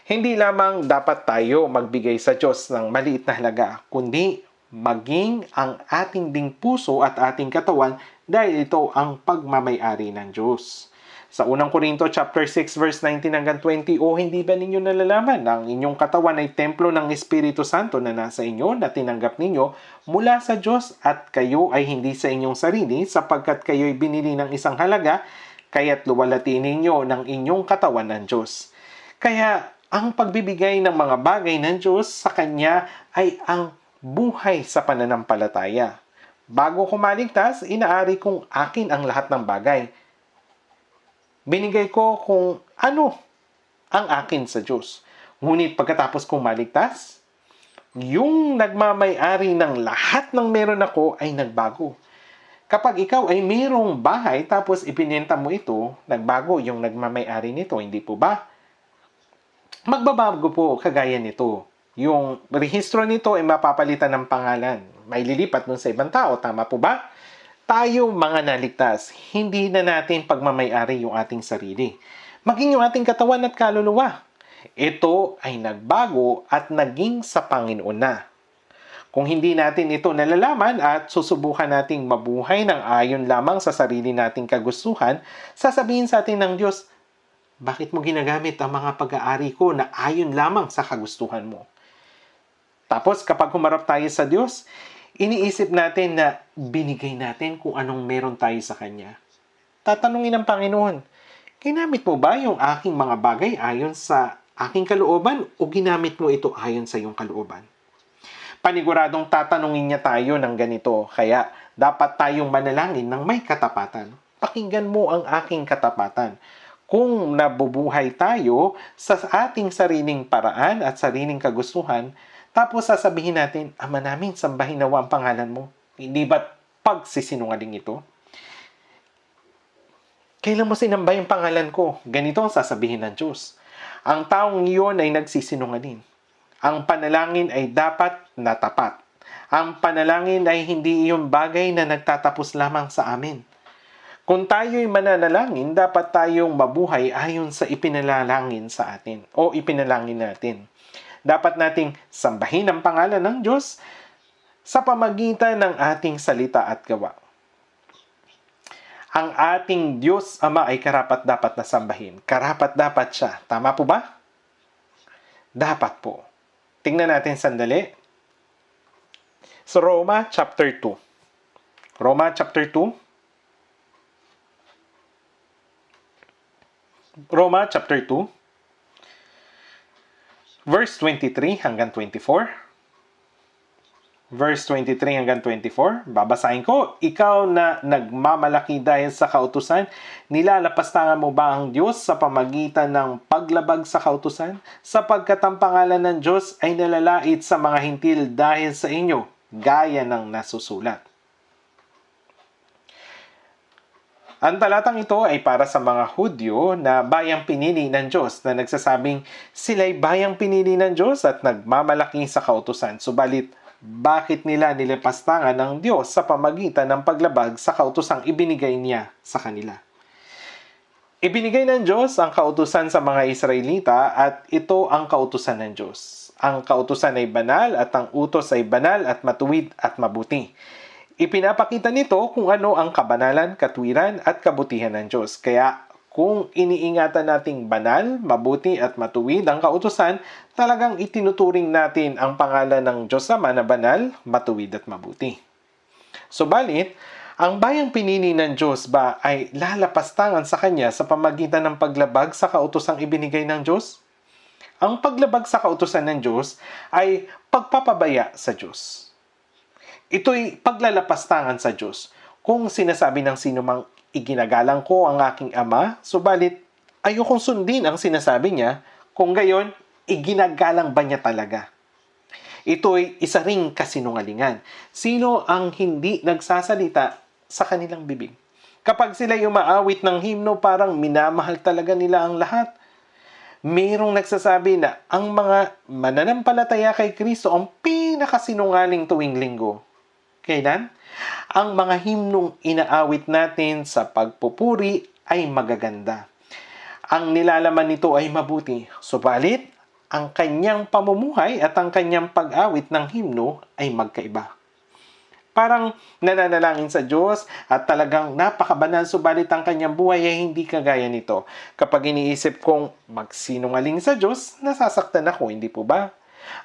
hindi lamang dapat tayo magbigay sa Diyos ng maliit na halaga, kundi maging ang ating ding puso at ating katawan dahil ito ang pagmamay-ari ng Diyos. Sa unang Korinto chapter 6 verse 19 hanggang 20, o hindi ba ninyo nalalaman na ang inyong katawan ay templo ng Espiritu Santo na nasa inyo na tinanggap ninyo mula sa Diyos at kayo ay hindi sa inyong sarili sapagkat kayo'y binili ng isang halaga kaya't luwalhatiin ninyo ng inyong katawan ng Diyos. Kaya ang pagbibigay ng mga bagay ng Diyos sa Kanya ay ang buhay sa pananampalataya. Bago ko maligtas, inaari kong akin ang lahat ng bagay. Binigay ko kung ano ang akin sa Diyos. Ngunit pagkatapos kong maligtas, yung nagmamay-ari ng lahat ng meron ako ay nagbago. Kapag ikaw ay mayroong bahay tapos ibinenta mo ito, nagbago yung nagmamay-ari nito, hindi po ba? Magbabago po kagaya nito. Yung rehistro nito ay mapapalitan ng pangalan. May lilipat nun sa ibang tao, tama po ba? Tayo mga naligtas, hindi na natin pagmamay-ari yung ating sarili. Maging yung ating katawan at kaluluwa. Ito ay nagbago at naging sa Panginoon na. Kung hindi natin ito nalalaman at susubukan nating mabuhay ng ayon lamang sa sarili nating kagustuhan, sasabihin sa atin ng Diyos, bakit mo ginagamit ang mga pag-aari ko na ayon lamang sa kagustuhan mo? Tapos kapag humarap tayo sa Diyos, iniisip natin na binigay natin kung anong meron tayo sa Kanya. Tatanungin ng Panginoon, Ginamit mo ba yung aking mga bagay ayon sa aking kalooban o ginamit mo ito ayon sa iyong kalooban? Paniguradong tatanungin niya tayo ng ganito, kaya dapat tayong manalangin ng may katapatan. Pakinggan mo ang aking katapatan. Kung nabubuhay tayo sa ating sariling paraan at sariling kagustuhan, tapos sasabihin natin, Ama namin, sambahin nawa ang pangalan mo. Hindi ba't pagsisinungaling ito? Kailan mo sinamba yung pangalan ko? Ganito ang sasabihin ng Diyos. Ang taong iyon ay nagsisinungaling. Ang panalangin ay dapat na tapat. Ang panalangin ay hindi iyong bagay na nagtatapos lamang sa amin. Kung tayo'y mananalangin, dapat tayong mabuhay ayon sa ipinalalangin sa atin o ipinalangin natin. Dapat nating sambahin ang pangalan ng Diyos sa pamagitan ng ating salita at gawa. Ang ating Diyos Ama ay karapat-dapat na sambahin. Karapat-dapat siya. Tama po ba? Dapat po. Tingnan natin sandali. So, Roma chapter 2. Roma chapter 2. Roma chapter 2. Verse 23 hanggang 24. Verse 23 hanggang 24. Babasahin ko. Ikaw na nagmamalaki dahil sa kautusan, nilalapastangan mo ba ang Diyos sa pamagitan ng paglabag sa kautusan? Sapagkat ang pangalan ng Diyos ay nalalait sa mga hintil dahil sa inyo, gaya ng nasusulat. Ang talatang ito ay para sa mga Hudyo na bayang pinili ng Diyos na nagsasabing sila'y bayang pinili ng Diyos at nagmamalaki sa kautusan. Subalit, bakit nila nilipastangan ng Diyos sa pamagitan ng paglabag sa kautusang ibinigay niya sa kanila? Ibinigay ng Diyos ang kautusan sa mga Israelita at ito ang kautusan ng Diyos. Ang kautusan ay banal at ang utos ay banal at matuwid at mabuti. Ipinapakita nito kung ano ang kabanalan, katwiran at kabutihan ng Diyos. Kaya kung iniingatan nating banal, mabuti at matuwid ang kautusan, talagang itinuturing natin ang pangalan ng Diyos Ama na banal, matuwid at mabuti. Subalit, ang bayang pinili ng Diyos ba ay lalapastangan sa Kanya sa pamagitan ng paglabag sa kautusang ibinigay ng Diyos? Ang paglabag sa kautusan ng Diyos ay pagpapabaya sa Diyos. Ito'y paglalapastangan sa Diyos. Kung sinasabi ng sinumang iginagalang ko ang aking ama, subalit ayokong sundin ang sinasabi niya, kung gayon, iginagalang ba niya talaga? Ito'y isa ring kasinungalingan. Sino ang hindi nagsasalita sa kanilang bibig? Kapag sila'y umaawit ng himno, parang minamahal talaga nila ang lahat. Mayroong nagsasabi na ang mga mananampalataya kay Kristo ang pinakasinungaling tuwing linggo. Kailan? Ang mga himnong inaawit natin sa pagpupuri ay magaganda. Ang nilalaman nito ay mabuti. Subalit, ang kanyang pamumuhay at ang kanyang pag-awit ng himno ay magkaiba. Parang nananalangin sa Diyos at talagang napakabanal, subalit ang kanyang buhay ay hindi kagaya nito. Kapag iniisip kong magsinungaling sa Diyos, nasasaktan ako, hindi po ba?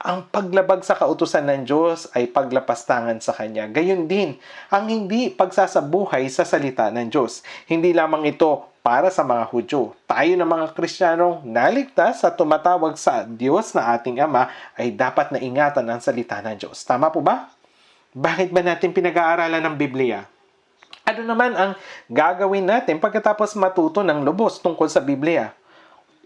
Ang paglabag sa kautusan ng Diyos ay paglapastangan sa Kanya. Gayon din, ang hindi pagsasabuhay sa salita ng Diyos. Hindi lamang ito para sa mga Hudyo. Tayo na mga Kristiyanong naligtas at tumatawag sa Diyos na ating Ama ay dapat na ingatan ang salita ng Diyos. Tama po ba? Bakit ba natin pinag-aaralan ng Biblia? Ano naman ang gagawin natin pagkatapos matuto ng lubos tungkol sa Biblia?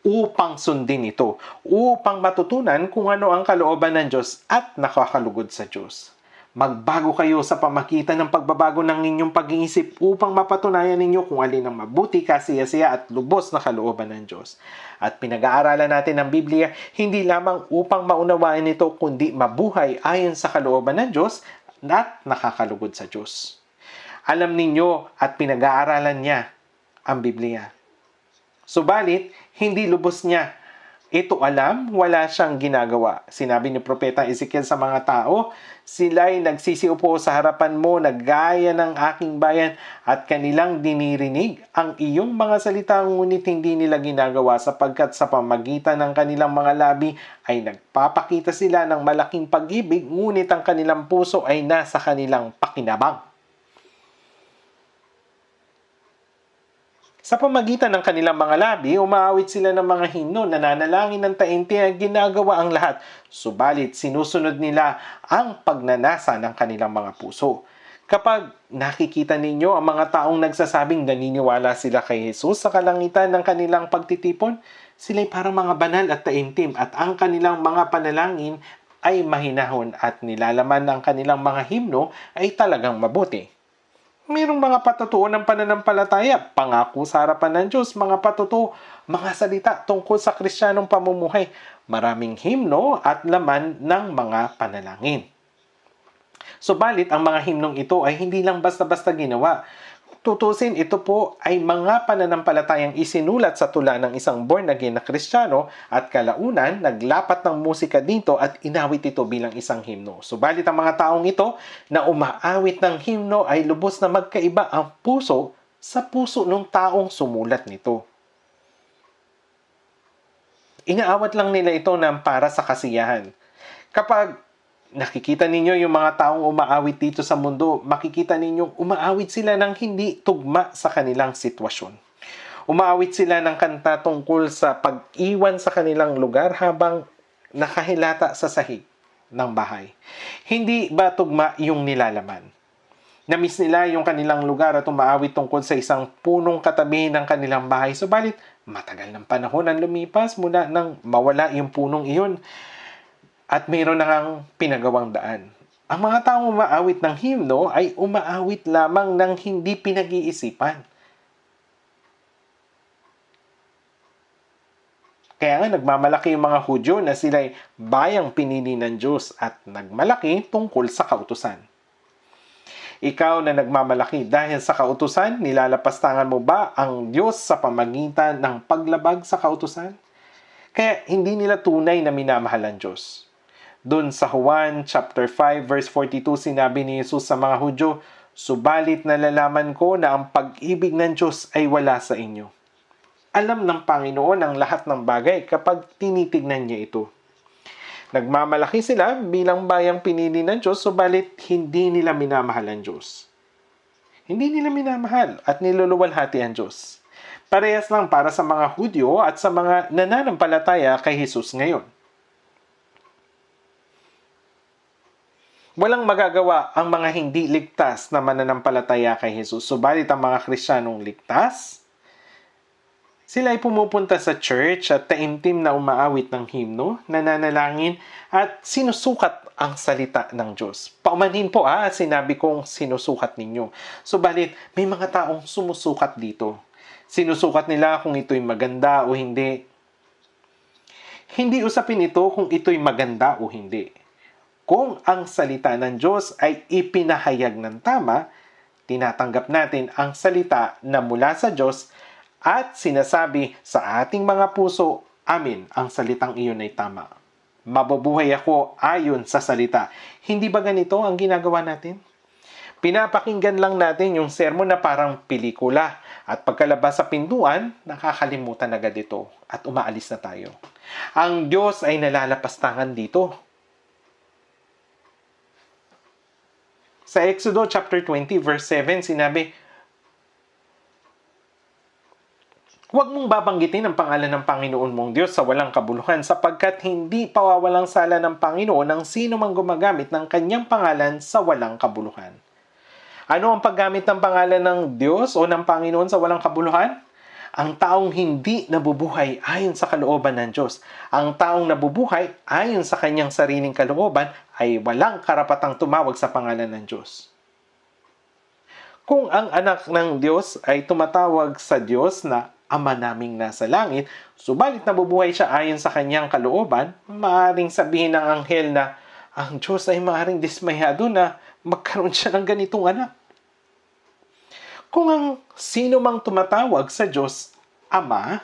Upang sundin ito, upang matutunan kung ano ang kalooban ng Diyos at nakakalugod sa Diyos. Magbago kayo sa pamagitan ng pagbabago ng inyong pag-iisip upang mapatunayan ninyo kung alin ang mabuti, kasiyasiya at lubos na kalooban ng Diyos. At pinag-aaralan natin ang Biblia hindi lamang upang maunawaan ito kundi mabuhay ayon sa kalooban ng Diyos at nakakalugod sa Diyos. Alam ninyo at pinag-aaralan niya ang Biblia. Subalit, hindi lubos niya ito alam, wala siyang ginagawa. Sinabi ni Propeta Ezekiel sa mga tao, sila'y nagsisiupo sa harapan mo na gaya ng aking bayan at kanilang dinirinig ang iyong mga salita, ngunit hindi nila ginagawa sapagkat sa pamagitan ng kanilang mga labi ay nagpapakita sila ng malaking pag-ibig, ngunit ang kanilang puso ay nasa kanilang pakinabang. Sa pamagitan ng kanilang mga labi, umaawit sila ng mga himno, nananalangin ng taimtim, ginagawa ang lahat. Subalit sinusunod nila ang pagnanasa ng kanilang mga puso. Kapag nakikita ninyo ang mga taong nagsasabing naniniwala sila kay Jesus sa kalangitan ng kanilang pagtitipon, sila'y parang mga banal at taimtim at ang kanilang mga panalangin ay mahinahon at nilalaman ng kanilang mga himno ay talagang mabuti. Mayroong mga patutuo ng pananampalataya, pangako sa harapan ng Diyos, mga patutuo, mga salita tungkol sa Kristiyanong pamumuhay, maraming himno at laman ng mga panalangin. Subalit, ang mga himnong ito ay hindi lang basta-basta ginawa. Tutusin, ito po ay mga pananampalatayang isinulat sa tula ng isang born-again na Kristiyano at kalaunan, naglapat ng musika dito at inawit ito bilang isang himno. Subalit, ang mga taong ito na umaawit ng himno ay lubos na magkaiba ang puso sa puso ng taong sumulat nito. Inaawat lang nila ito ng para sa kasiyahan. Kapag nakikita ninyo yung mga taong umaawit dito sa mundo, makikita ninyo umaawit sila ng hindi tugma sa kanilang sitwasyon. Umaawit sila ng kanta tungkol sa pag-iwan sa kanilang lugar habang nakahilata sa sahig ng bahay. Hindi ba tugma yung nilalaman? Namiss nila yung kanilang lugar at umaawit tungkol sa isang punong katabi ng kanilang bahay. Subalit, matagal ng panahon ang lumipas mula nang mawala yung punong iyon at mayroon na ngang pinagawang daan. Ang mga taong umaawit ng himno ay umaawit lamang ng hindi pinag-iisipan. Kaya nga nagmamalaki yung mga Hudyo na sila'y bayang pinili ng Diyos at nagmalaki tungkol sa kautusan. Ikaw na nagmamalaki dahil sa kautusan, nilalapastangan mo ba ang Diyos sa pamagitan ng paglabag sa kautusan? Kaya hindi nila tunay na minamahal ang Diyos. Doon sa Juan chapter 5 verse 42, sinabi ni Jesus sa mga Hudyo, "Subalit nalalaman ko na ang pag-ibig ng Diyos ay wala sa inyo." Alam ng Panginoon ang lahat ng bagay kapag tinitignan niya ito. Nagmamalaki sila bilang bayang pinili ng Diyos, subalit hindi nila minamahal ang Diyos. Hindi nila minamahal at niluluwalhati ang Diyos. Parehas lang para sa mga Hudyo at sa mga nananampalataya kay Jesus ngayon. Walang magagawa ang mga hindi ligtas na mananampalataya kay Jesus. Subalit ang mga Kristiyanong ligtas, sila ay pumupunta sa church at taimtim na umaawit ng himno, nananalangin at sinusukat ang salita ng Diyos. Paumanhin po sinabi kong sinusukat ninyo. Subalit may mga taong sumusukat dito. Sinusukat nila kung ito'y maganda o hindi. Hindi usapin ito kung ito'y maganda o hindi. Kung ang salita ng Diyos ay ipinahayag ng tama, tinatanggap natin ang salita na mula sa Diyos at sinasabi sa ating mga puso, "Amin, ang salitang iyon ay tama. Mabubuhay ako ayon sa salita." Hindi ba ganito ang ginagawa natin? Pinapakinggan lang natin yung sermon na parang pelikula at pagkalabas sa pintuan, nakakalimutan agad ito at umaalis na tayo. Ang Diyos ay nalalapastangan dito. Sa Exodo chapter 20 verse 7, sinabi, "Huwag mong babanggitin ang pangalan ng Panginoon mong Diyos sa walang kabuluhan sapagkat hindi pawawalang sala ng Panginoon ang sino mang gumagamit ng kanyang pangalan sa walang kabuluhan." Ano ang paggamit ng pangalan ng Diyos o ng Panginoon sa walang kabuluhan? Ang taong hindi nabubuhay ayon sa kalooban ng Diyos. Ang taong nabubuhay ayon sa kanyang sariling kalooban ay walang karapatang tumawag sa pangalan ng Diyos. Kung ang anak ng Diyos ay tumatawag sa Diyos na Ama naming nasa langit, subalit nabubuhay siya ayon sa kanyang kalooban, maaaring sabihin ng anghel na ang Diyos ay maaaring dismayado na magkaroon siya ng ganitong anak. Kung ang sino mang tumatawag sa Diyos Ama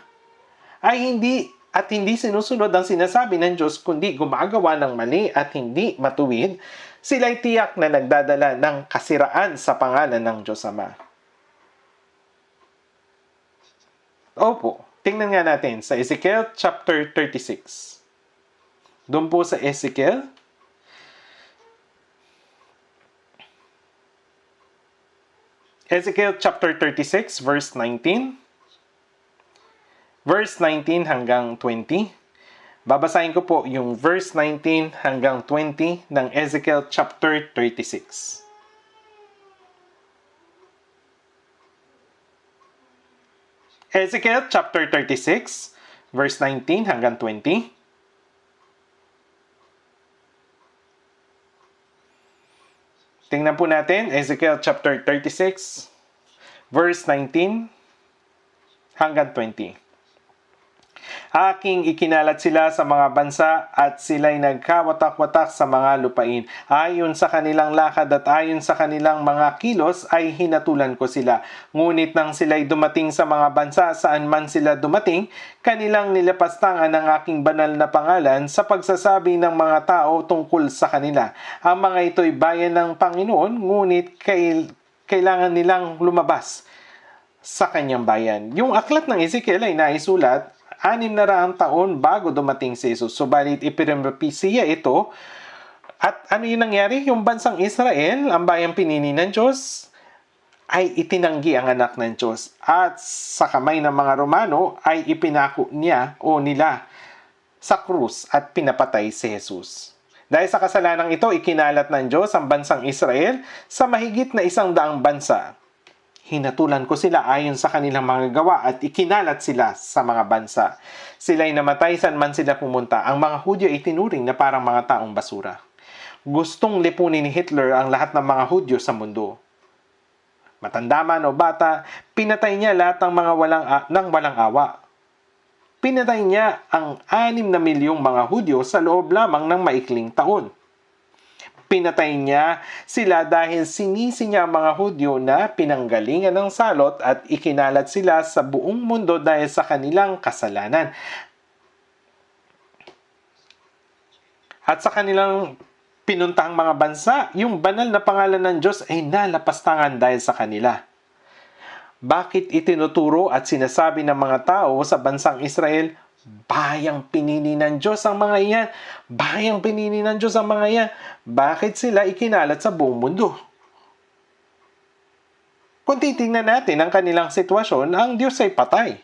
ay hindi sinusunod ang sinasabi ng Diyos kundi gumagawa ng mali at hindi matuwid, sila'y tiyak na nagdadala ng kasiraan sa pangalan ng Diyos Ama. Opo, tingnan nga natin sa Ezekiel chapter 36. Doon po sa Ezekiel chapter 36 verse 19. verse 19 hanggang 20. Babasahin ko po yung verse 19 hanggang 20 ng Ezekiel chapter 36. Ezekiel chapter 36, verse 19 hanggang 20. Tingnan po natin, Ezekiel chapter 36, verse 19 hanggang 20. Aking ikinalat sila sa mga bansa at sila'y nagkawatak-watak sa mga lupain. Ayon sa kanilang lakad at ayon sa kanilang mga kilos ay hinatulan ko sila. Ngunit nang sila'y dumating sa mga bansa saan man sila dumating, kanilang nilapastangan ang aking banal na pangalan sa pagsasabi ng mga tao tungkol sa kanila. Ang mga ito'y bayan ng Panginoon, ngunit kailangan nilang lumabas sa kanyang bayan. Yung aklat ng Ezekiel ay naisulat 600 taon bago dumating si Jesus. Subalit ipinapropesiya ito. At ano yung nangyari? Yung bansang Israel, ang bayang pinili ng Diyos, ay itinanggi ang anak ng Diyos. At sa kamay ng mga Romano ay ipinako niya o nila sa krus at pinapatay si Jesus. Dahil sa kasalanang ito, ikinalat ng Diyos ang bansang Israel sa mahigit na 100 bansa. Hinatulan ko sila ayon sa kanilang mga gawa at ikinalat sila sa mga bansa. Sila'y namatay saan man sila pumunta. Ang mga Hudyo ay tinuring na parang mga taong basura. Gustong lipunin ni Hitler ang lahat ng mga Hudyo sa mundo. Matanda man o bata, pinatay niya lahat ng mga walang awa. Pinatay niya ang 6 na milyong mga Hudyo sa loob lamang ng maikling taon. Pinatay niya sila dahil sinisi niya ang mga Hudyo na pinanggalingan ng salot at ikinalat sila sa buong mundo dahil sa kanilang kasalanan. At sa kanilang pinuntahang mga bansa, yung banal na pangalan ng Diyos ay nalapastangan dahil sa kanila. Bakit itinuturo at sinasabi ng mga tao sa bansang Israel, bayang pinili ng Diyos ang mga iyan. Bayang pinili ng Diyos ang mga iyan. Bakit sila ikinalat sa buong mundo? Kung titingnan natin ang kanilang sitwasyon, ang Diyos ay patay.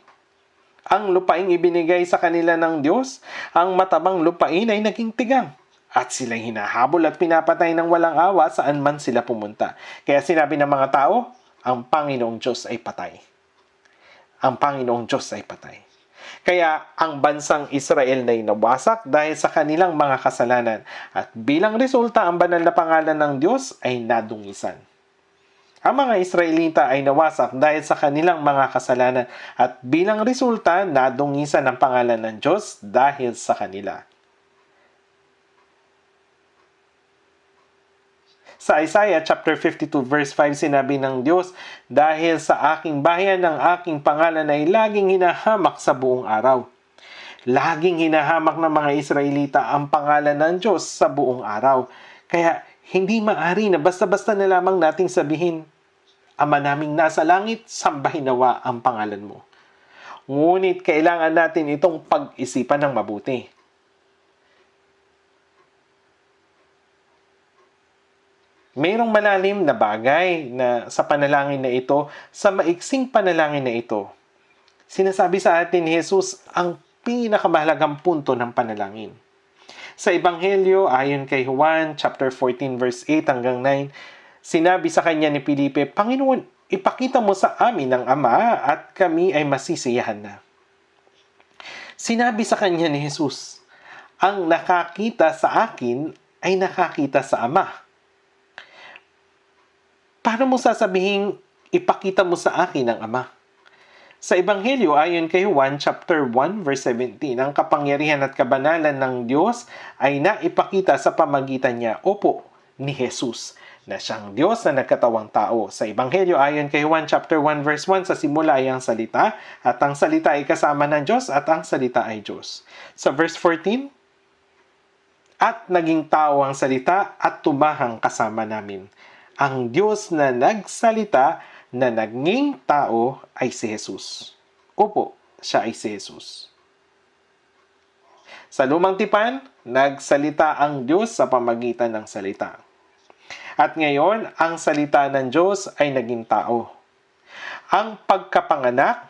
Ang lupaing ibinigay sa kanila ng Diyos, ang matabang lupain ay naging tigang. At sila'y hinahabol at pinapatay ng walang awa saan man sila pumunta. Kaya sinabi ng mga tao, ang Panginoong Diyos ay patay. Ang Panginoong Diyos ay patay. Kaya ang bansang Israel na nawasak dahil sa kanilang mga kasalanan. At bilang resulta, ang banal na pangalan ng Diyos ay nadungisan. Ang mga Israelita ay nawasak dahil sa kanilang mga kasalanan. At bilang resulta, nadungisan ang pangalan ng Diyos dahil sa kanila. Sa Isaiah chapter 52 verse 5 sinabi ng Diyos, dahil sa aking bayan ang aking pangalan ay laging hinahamak sa buong araw. Laging hinahamak ng mga Israelita ang pangalan ng Diyos sa buong araw. Kaya hindi maari na basta-basta na lamang nating sabihin, Ama naming nasa langit, sambahin nawa ang pangalan mo. Ngunit kailangan natin itong pag-isipan ng mabuti. Mayroong malalim na bagay na sa panalangin na ito, sa maiksing panalangin na ito. Sinasabi sa atin ni Jesus ang pinakamahalagang punto ng panalangin. Sa Ebanghelyo, ayon kay Juan, chapter 14, verse 8 hanggang 9, sinabi sa kanya ni Felipe, Panginoon, ipakita mo sa amin ang Ama at kami ay masisiyahan na. Sinabi sa kanya ni Jesus, ang nakakita sa akin ay nakakita sa Ama. Paano mo sasabihin, ipakita mo sa akin ang Ama? Sa Ebanghelyo, ayon kay Juan chapter 1 verse 17, ang kapangyarihan at kabanalan ng Diyos ay naipakita sa pamagitan niya, ni Jesus, na siyang Diyos na nagkatawang tao. Sa Ebanghelyo, ayon kay Juan chapter 1 verse 1, sa simula ay ang salita, at ang salita ay kasama ng Diyos, at ang salita ay Diyos. Sa verse 14, at naging tao ang salita at tumahang kasama namin. Ang Diyos na nagsalita na naging tao ay si Jesus. Siya ay si Jesus. Sa lumang tipan, nagsalita ang Diyos sa pamagitan ng salita. At ngayon, ang salita ng Diyos ay naging tao. Ang pagkapanganak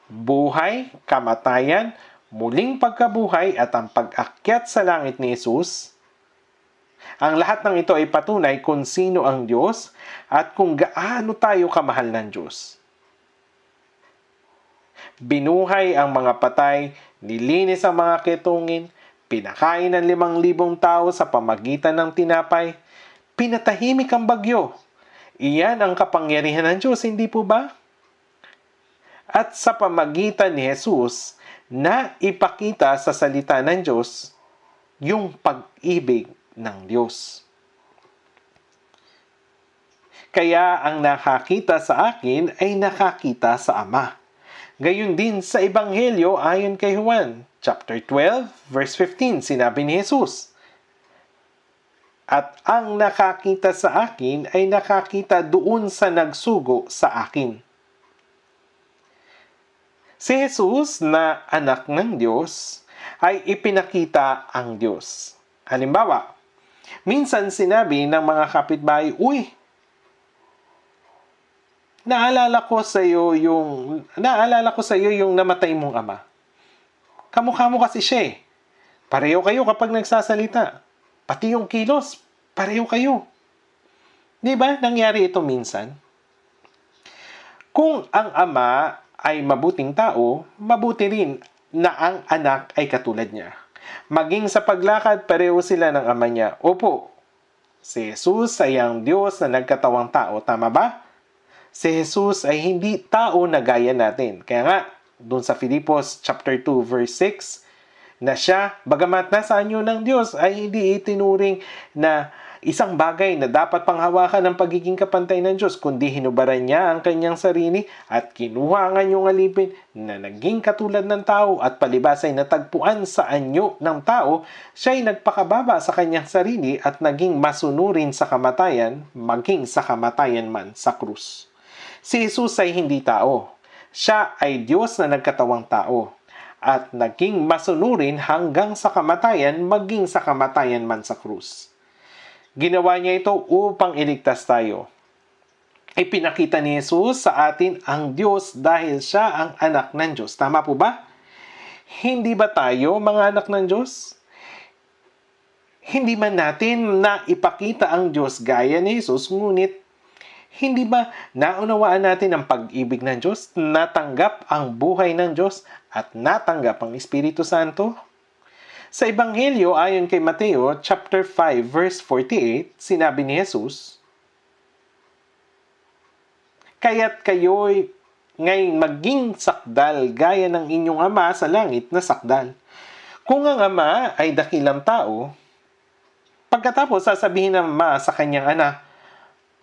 buhay, kamatayan, muling pagkabuhay at ang pag-akyat sa langit ni Jesus. Ang lahat ng ito ay patunay kung sino ang Diyos at kung gaano tayo kamahal ng Diyos. Binuhay ang mga patay, nilinis ang mga ketungin, pinakain ng 5,000 tao sa pamagitan ng tinapay, pinatahimik ang bagyo. Iyan ang kapangyarihan ng Diyos, hindi po ba? At sa pamagitan ni Jesus, na ipakita sa salita ng Diyos yung pag-ibig ng Diyos. Kaya ang nakakita sa akin ay nakakita sa Ama. Gayon din sa Ebanghelyo ayon kay Juan, chapter 12, verse 15, sinabi ni Jesus, "At ang nakakita sa akin ay nakakita doon sa nagsugo sa akin." Si Jesus na anak ng Diyos ay ipinakita ang Diyos. Halimbawa, minsan sinabi ng mga kapitbahay, "Uy, naalala ko sa iyo yung namatay mong ama. Kamukha mo kasi siya eh. Pareho kayo kapag nagsasalita. Pati yung kilos, pareho kayo." Di ba? Nangyari ito minsan. Kung ang ama ay mabuting tao, mabuti rin na ang anak ay katulad niya. Maging sa paglakad, pareho sila ng ama niya. Opo, si Jesus ay ang Diyos na nagkatawang tao. Tama ba? Si Jesus ay hindi tao na gaya natin. Kaya nga, doon sa Filipos chapter 2 verse 6, na siya, bagamat nasa anyo ng Diyos, ay hindi itinuring na isang bagay na dapat panghawakan ng pagiging kapantay ng Diyos, kundi hinubaran niya ang kanyang sarili at kinuha ang anyong alipin na naging katulad ng tao at palibas ay natagpuan sa anyo ng tao, siya ay nagpakababa sa kanyang sarili at naging masunurin sa kamatayan, maging sa kamatayan man sa krus. Si Jesus ay hindi tao. Siya ay Diyos na nagkatawang tao at naging masunurin hanggang sa kamatayan, maging sa kamatayan man sa krus. Ginawa niya ito upang iligtas tayo. Ipinakita ni Jesus sa atin ang Diyos dahil siya ang anak ng Diyos. Tama po ba? Hindi ba tayo mga anak ng Diyos? Hindi man natin na ipakita ang Diyos gaya ni Jesus, ngunit hindi ba naunawaan natin ang pag-ibig ng Diyos, natanggap ang buhay ng Diyos, at natanggap ang Espiritu Santo? Sa Ebanghelyo ayon kay Mateo chapter 5 verse 48, sinabi ni Jesus, "Kaya't kayo'y ngayon maging sakdal gaya ng inyong ama sa langit na sakdal." Kung ang ama ay dakilang tao, pagkatapos sasabihin ng ama sa kanyang anak,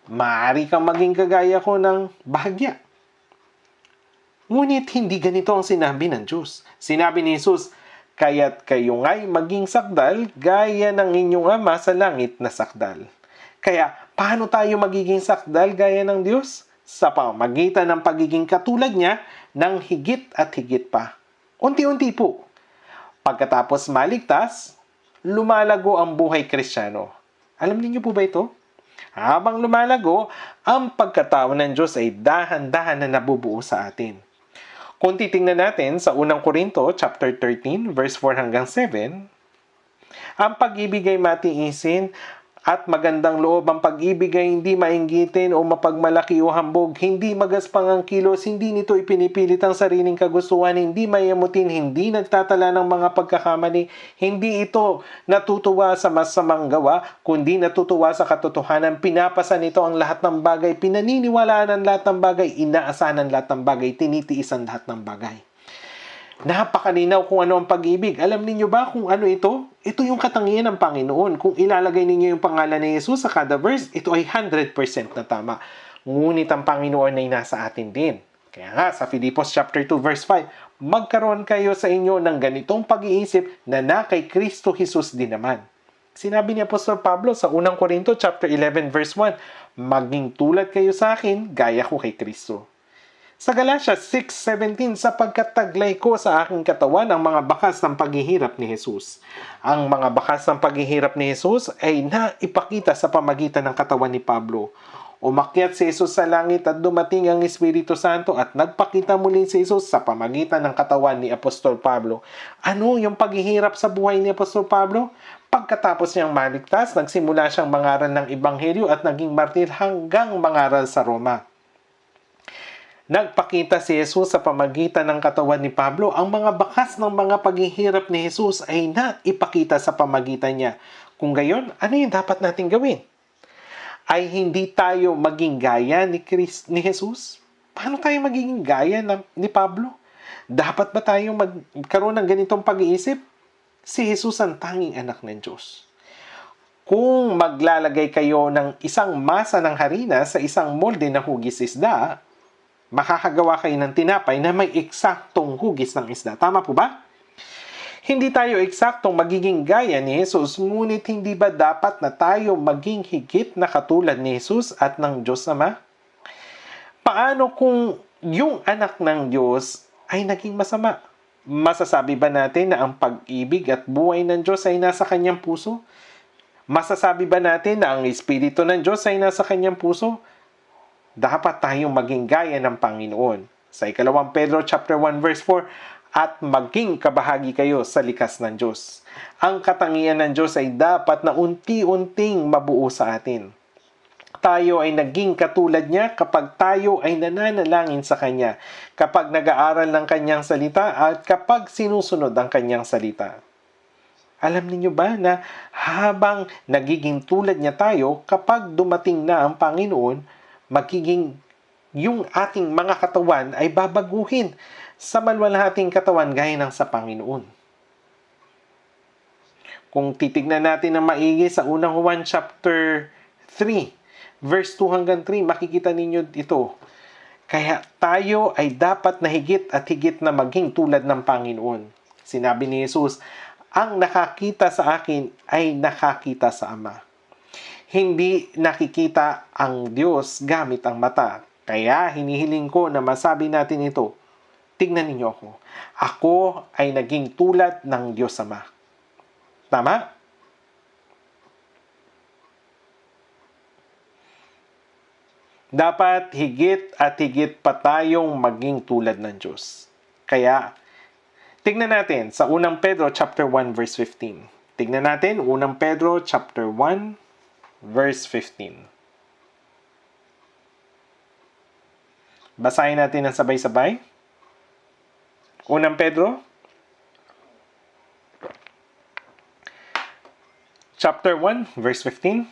"Maaari kang maging kagaya ko ng bahagya." Ngunit hindi ganito ang sinabi ng Diyos. Sinabi ni Jesus, "Kaya't kayo nga'y maging sakdal gaya ng inyong ama sa langit na sakdal." Kaya, paano tayo magiging sakdal gaya ng Diyos? Sa pamamagitan ng pagiging katulad niya ng higit at higit pa. Unti-unti po. Pagkatapos maligtas, lumalago ang buhay Kristiyano. Alam niyo po ba ito? Habang lumalago, ang pagkatao ng Diyos ay dahan-dahan na nabubuo sa atin. Kung titingnan natin sa unang Korinto, chapter 13, verse 4 hanggang 7, ang pag-ibig ay matiisin at magandang loob. Ang pag-ibig ay hindi mainggitin o mapagmalaki o hambog, hindi magaspang ang kilos, hindi nito ipinipilit ang sariling kagustuhan, hindi mayamutin, hindi nagtatala ng mga pagkakamali, hindi ito natutuwa sa masamang gawa, kundi natutuwa sa katotohanan, pinapasan nito ang lahat ng bagay, pinaniniwalaan ang lahat ng bagay, inaasahan ang lahat ng bagay, tinitiis ang lahat ng bagay. Napakalinaw kung ano ang pag-ibig. Alam niyo ba kung ano ito? Ito yung katangian ng Panginoon. Kung ilalagay ninyo yung pangalan ni Jesus sa kada verse, ito ay 100% na tama. Ngunit ang Panginoon ay nasa atin din. Kaya nga, sa Filipos chapter 2 verse 5, magkaroon kayo sa inyo ng ganitong pag-iisip na kay Kristo Jesus din naman. Sinabi ni Apostol Pablo sa unang Korinto chapter 11 verse 1, "Maging tulad kayo sa akin, gaya ko kay Kristo." Sa Galatia 6:17, "Sapagkat taglay ko sa aking katawan ang mga bakas ng paghihirap ni Jesus." Ang mga bakas ng paghihirap ni Jesus ay naipakita sa pamagitan ng katawan ni Pablo Umakyat si Jesus sa langit at dumating ang Espiritu Santo at nagpakita muli si Jesus sa pamagitan ng katawan ni Apostol Pablo. Ano yung paghihirap sa buhay ni Apostol Pablo? Pagkatapos niyang maligtas, nagsimula siyang mangaral ng Ebanghelyo at naging martir hanggang mangaral sa Roma. Nagpakita si Jesus sa pamagitan ng katawan ni Pablo. Ang mga bakas ng mga paghihirap ni Jesus ay naipakita sa pamagitan niya. Kung gayon, ano yung dapat natin gawin? Ay hindi tayo maging gaya ni Jesus? Paano tayo magiging gaya ni Pablo? Dapat ba tayong magkaroon ng ganitong pag-iisip? Si Jesus ang tanging anak ng Diyos. Kung maglalagay kayo ng isang masa ng harina sa isang molde na hugis isda, makakagawa kayo ng tinapay na may eksaktong hugis ng isda. Tama po ba? Hindi tayo eksaktong magiging gaya ni Jesus, ngunit hindi ba dapat na tayo maging higit na katulad ni Jesus at ng Diyos Ama? Paano kung yung anak ng Diyos ay naging masama? Masasabi ba natin na ang pag-ibig at buhay ng Diyos ay nasa kanyang puso? Masasabi ba natin na ang Espiritu ng Diyos ay nasa kanyang puso? Dapat tayong maging gaya ng Panginoon. Sa 2 Pedro chapter 1 verse 4, at maging kabahagi kayo sa likas ng Diyos. Ang katangian ng Diyos ay dapat na unti-unting mabuo sa atin. Tayo ay naging katulad niya kapag tayo ay nananalangin sa Kanya, kapag nag-aaral ng Kanyang salita at kapag sinusunod ang Kanyang salita. Alam niyo ba na habang nagiging tulad niya tayo, kapag dumating na ang Panginoon, magiging yung ating mga katawan ay babaguhin sa maluwalhating katawan gaya ng sa Panginoon. Kung titignan natin na maigi sa unang Juan chapter 3, verse 2 hanggang 3, makikita ninyo ito. Kaya tayo ay dapat na higit at higit na maging tulad ng Panginoon. Sinabi ni Jesus, ang nakakita sa akin ay nakakita sa Ama. Hindi nakikita ang Diyos gamit ang mata. Kaya hinihiling ko na masabi natin ito. Tignan ninyo ako. Ako ay naging tulad ng Diyos Ama. Tama? Dapat higit at higit pa tayong maging tulad ng Diyos. Kaya, tignan natin sa 1 Pedro chapter 1 verse 15. Tignan natin 1 Pedro chapter 1 verse 15. Basahin natin ng sabay-sabay. 1 Pedro chapter 1 verse 15.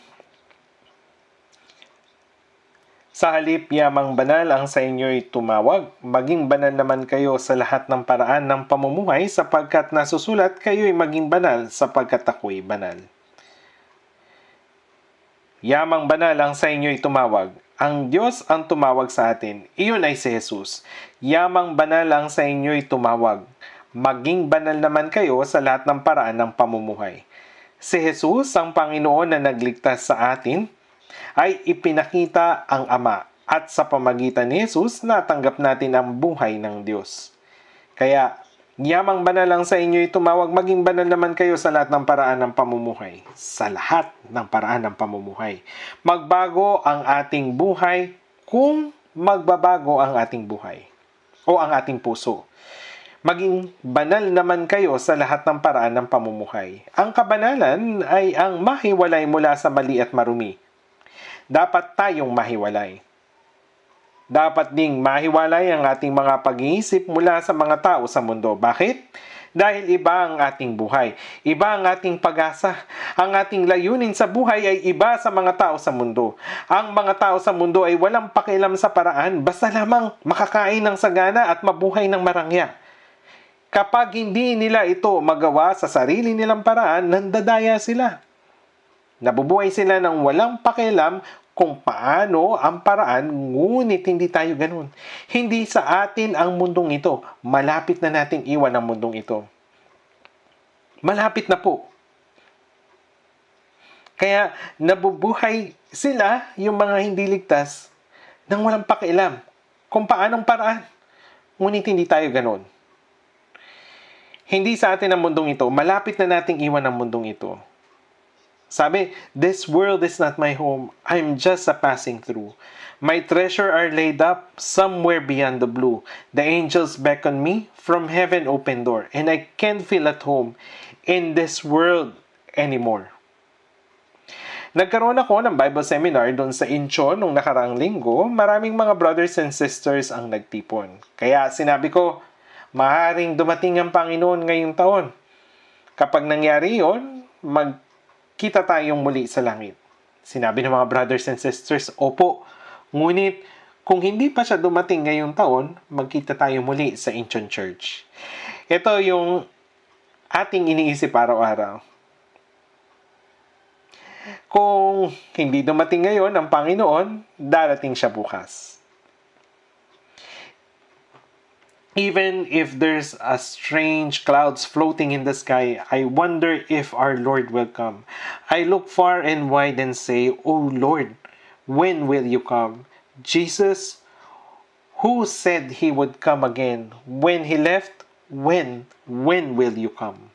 Sa halip yamang banal ang sa inyo'y tumawag, maging banal naman kayo sa lahat ng paraan ng pamumuhay sapagkat nasusulat kayo'y maging banal sapagkat ako'y banal. Yamang banal ang sa inyo'y tumawag. Ang Diyos ang tumawag sa atin. Iyon ay si Jesus. Yamang banal ang sa inyo'y tumawag. Maging banal naman kayo sa lahat ng paraan ng pamumuhay. Si Jesus, ang Panginoon na nagligtas sa atin, ay ipinakita ang Ama. At sa pamagitan ni Jesus, natanggap natin ang buhay ng Diyos. Kaya, yamang banal lang sa inyo'y tumawag, maging banal naman kayo sa lahat ng paraan ng pamumuhay. Sa lahat ng paraan ng pamumuhay. Magbago ang ating buhay kung magbabago ang ating buhay o ang ating puso. Maging banal naman kayo sa lahat ng paraan ng pamumuhay. Ang kabanalan ay ang mahiwalay mula sa mali at marumi. Dapat tayong mahiwalay. Dapat ding mahiwalay ang ating mga pag-iisip mula sa mga tao sa mundo. Bakit? Dahil iba ang ating buhay. Iba ang ating pag-asa. Ang ating layunin sa buhay ay iba sa mga tao sa mundo. Ang mga tao sa mundo ay walang pakialam sa paraan, basta lamang makakain ng sagana at mabuhay ng marangya. Kapag hindi nila ito magawa sa sarili nilang paraan, nandadaya sila. Nabubuhay sila ng walang pakialam kung paano ang paraan, ngunit hindi tayo ganun. Hindi sa atin ang mundong ito. Malapit na nating iwan ang mundong ito. Malapit na po. Kaya nabubuhay sila, yung mga hindi ligtas, nang walang pakialam kung paanong paraan. Ngunit hindi tayo ganun. Hindi sa atin ang mundong ito. Malapit na nating iwan ang mundong ito. Sabi, this world is not my home. I'm just a passing through. My treasure are laid up somewhere beyond the blue. The angels beckon me from heaven open door, and I can't feel at home in this world anymore. Nagkaroon ako ng Bible seminar doon sa Incheon nung nakaraang linggo. Maraming mga brothers and sisters ang nagtipon. Kaya sinabi ko, maaaring dumating ang Panginoon ngayong taon. Kapag nangyari yon, magkita tayong muli sa langit. Sinabi ng mga brothers and sisters, opo. Ngunit, kung hindi pa siya dumating ngayong taon, magkita tayo muli sa Incheon Church. Ito yung ating iniisip araw-araw. Kung hindi dumating ngayon ang Panginoon, darating siya bukas. Even if there's a strange clouds floating in the sky, I wonder if our Lord will come. I look far and wide and say, "O Lord, when will you come?" Jesus, who said He would come again, when He left, when will you come?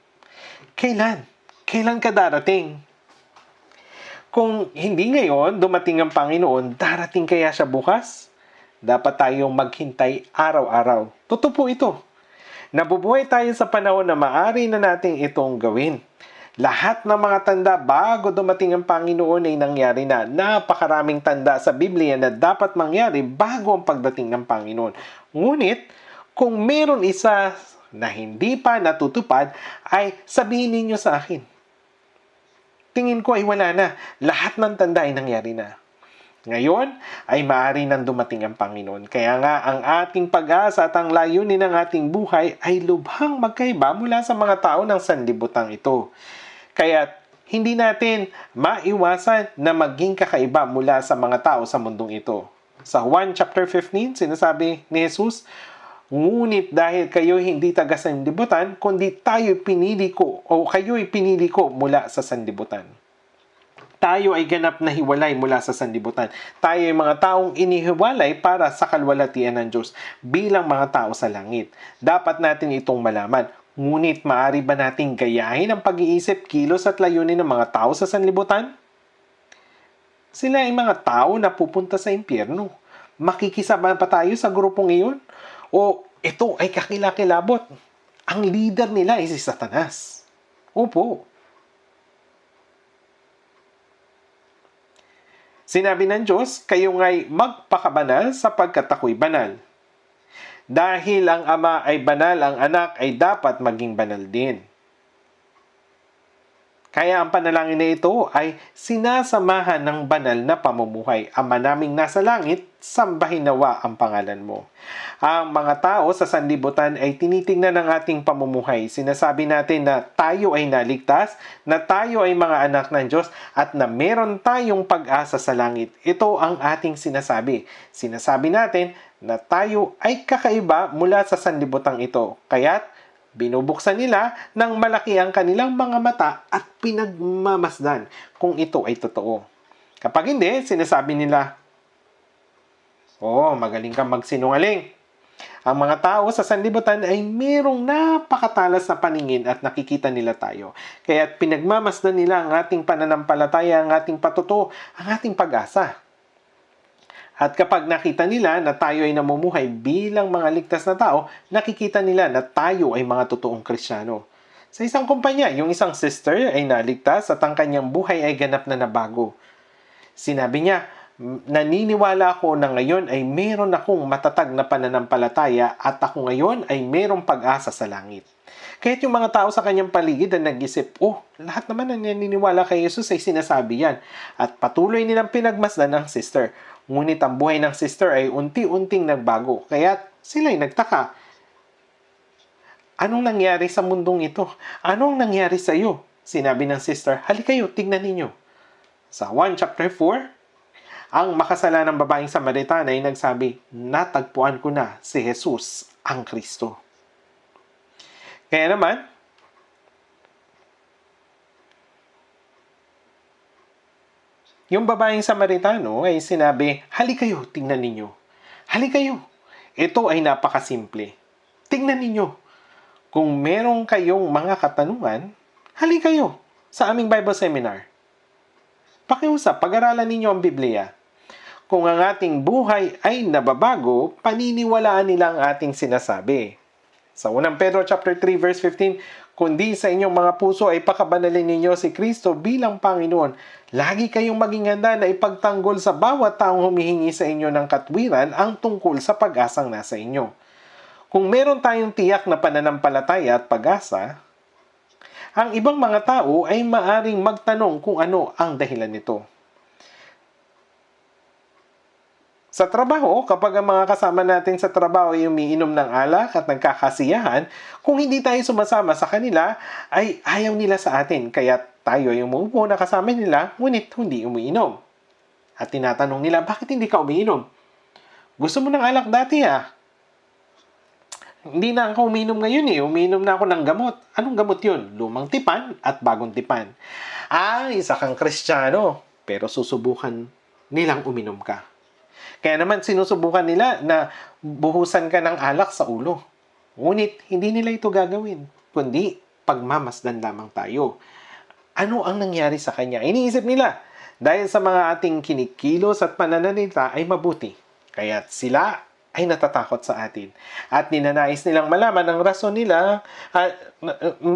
Kailan? Kailan ka darating? Kung hindi ngayon dumating ang Panginoon, darating kaya siya bukas? Dapat tayong maghintay araw-araw. Totoo po ito. Nabubuhay tayo sa panahon na maaari na natin itong gawin. Lahat ng mga tanda bago dumating ang Panginoon ay nangyari na. Napakaraming tanda sa Biblia na dapat mangyari bago ang pagdating ng Panginoon. Ngunit, kung meron isa na hindi pa natutupad, ay sabihin ninyo sa akin. Tingin ko ay wala na. Lahat ng tanda ay nangyari na. Ngayon ay maaari nang dumating ang Panginoon. Kaya nga ang ating pag-asa at ang layunin ng ating buhay ay lubhang magkaiba mula sa mga tao ng sanlibutan ito. Kaya hindi natin maiwasan na maging kakaiba mula sa mga tao sa mundong ito. Sa Juan chapter 15, sinasabi ni Jesus, ngunit dahil kayo hindi taga sanlibutan, kundi tayo pinili ko o kayo'y pinili ko mula sa sanlibutan. Tayo ay ganap na hiwalay mula sa sanlibutan. Tayo ay mga taong inihiwalay para sa kalwalatian ng Diyos bilang mga tao sa langit. Dapat natin itong malaman. Ngunit maaari ba nating gayahin ang pag-iisip, kilos at layunin ng mga tao sa sanlibutan? Sila ay mga tao na pupunta sa impyerno. Makikisama pa tayo sa grupong iyon? O ito ay kakilakilabot. Ang leader nila ay si Satanas. Opo. Sinabi ng Diyos, kayo nga'y magpakabanal sapagkat ako'y banal. Dahil ang Ama ay banal, ang Anak ay dapat maging banal din. Kaya ang panalangin na ito ay sinasamahan ng banal na pamumuhay. Ama naming nasa langit, sambahin nawa ang pangalan mo. Ang mga tao sa sanlibutan ay tinitingnan ng ating pamumuhay. Sinasabi natin na tayo ay naligtas, na tayo ay mga anak ng Diyos, at na meron tayong pag-asa sa langit. Ito ang ating sinasabi. Sinasabi natin na tayo ay kakaiba mula sa sanlibutang ito. Kaya't binubuksan nila ng malaki ang kanilang mga mata at pinagmamasdan kung ito ay totoo. Kapag hindi, sinasabi nila, magaling kang magsinungaling. Ang mga tao sa sanlibutan ay mayroong napakatalas na paningin at nakikita nila tayo. Kaya pinagmamasdan nila ang ating pananampalataya, ang ating patuto, ang ating pag-asa. At kapag nakita nila na tayo ay namumuhay bilang mga ligtas na tao, nakikita nila na tayo ay mga totoong Kristiyano. Sa isang kumpanya, yung isang sister ay naligtas at ang kanyang buhay ay ganap na nabago. Sinabi niya, naniniwala ako na ngayon ay meron akong matatag na pananampalataya at ako ngayon ay merong pag-asa sa langit. Kaya't yung mga tao sa kanyang paligid na nag-isip, lahat naman na naniniwala kay Jesus ay sinasabi yan. At patuloy nilang pinagmasdan ng sister. Ngunit ang buhay ng sister ay unti-unting nagbago. Kaya't sila'y nagtaka. Anong nangyari sa mundong ito? Anong nangyari sa iyo? Sinabi ng sister, halika kayo, tignan ninyo. Sa 1 chapter 4, ang makasalanang babaeng Samaritana ay nagsabi, natagpuan ko na si Jesus ang Kristo. Kaya naman, yung babaeng Samaritano ay sinabi, halika kayo, tingnan ninyo. Halika kayo. Ito ay napakasimple. Tingnan ninyo. Kung meron kayong mga katanungan, halika kayo sa aming Bible seminar. Pakiusap, pag-aralan ninyo ang Biblia. Kung ang ating buhay ay nababago, paniniwalaan nila ang ating sinasabi. Sa 1 Pedro chapter 3 verse 15, kundi sa inyong mga puso ay pakabanalin ninyo si Kristo bilang Panginoon. Lagi kayong maging handa na ipagtanggol sa bawat taong humihingi sa inyo ng katwiran ang tungkol sa pag-asang nasa inyo. Kung meron tayong tiyak na pananampalataya at pag-asa, ang ibang mga tao ay maaring magtanong kung ano ang dahilan nito. Sa trabaho, kapag ang mga kasama natin sa trabaho ay umiinom ng alak at nagkakasiyahan, kung hindi tayo sumasama sa kanila, ay ayaw nila sa atin. Kaya tayo ay umuupo na kasama nila, ngunit hindi umiinom. At tinatanong nila, bakit hindi ka umiinom? Gusto mo ng alak dati Hindi na ako umiinom ngayon Umiinom na ako ng gamot. Anong gamot yun? Lumang tipan at bagong tipan. Isa kang Kristiyano, pero susubukan nilang uminom ka. Kaya naman sinusubukan nila na buhusan ka ng alak sa ulo. Ngunit hindi nila ito gagawin, kundi pagmamasdan lamang tayo. Ano ang nangyari sa kanya? Iniisip nila, dahil sa mga ating kinikilos at pananalita ay mabuti. Kaya sila ay natatakot sa atin. At ninanais nilang malaman ang rason nila,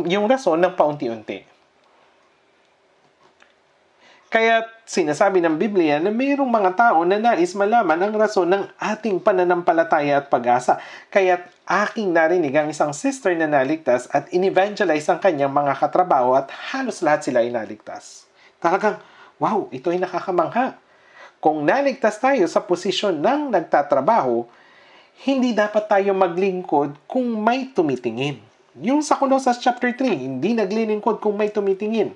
yung rason ng paunti-unti. Kaya sinasabi ng Biblia na mayroong mga tao na nais malaman ang rason ng ating pananampalataya at pag-asa. Kaya aking narinig ang isang sister na naligtas at in-evangelize ang kanyang mga katrabaho at halos lahat sila ay naligtas. Talagang, wow, ito ay nakakamangha. Kung naligtas tayo sa posisyon ng nagtatrabaho, hindi dapat tayo maglingkod kung may tumitingin. Yung sa Colossus chapter 3, hindi naglilingkod kung may tumitingin.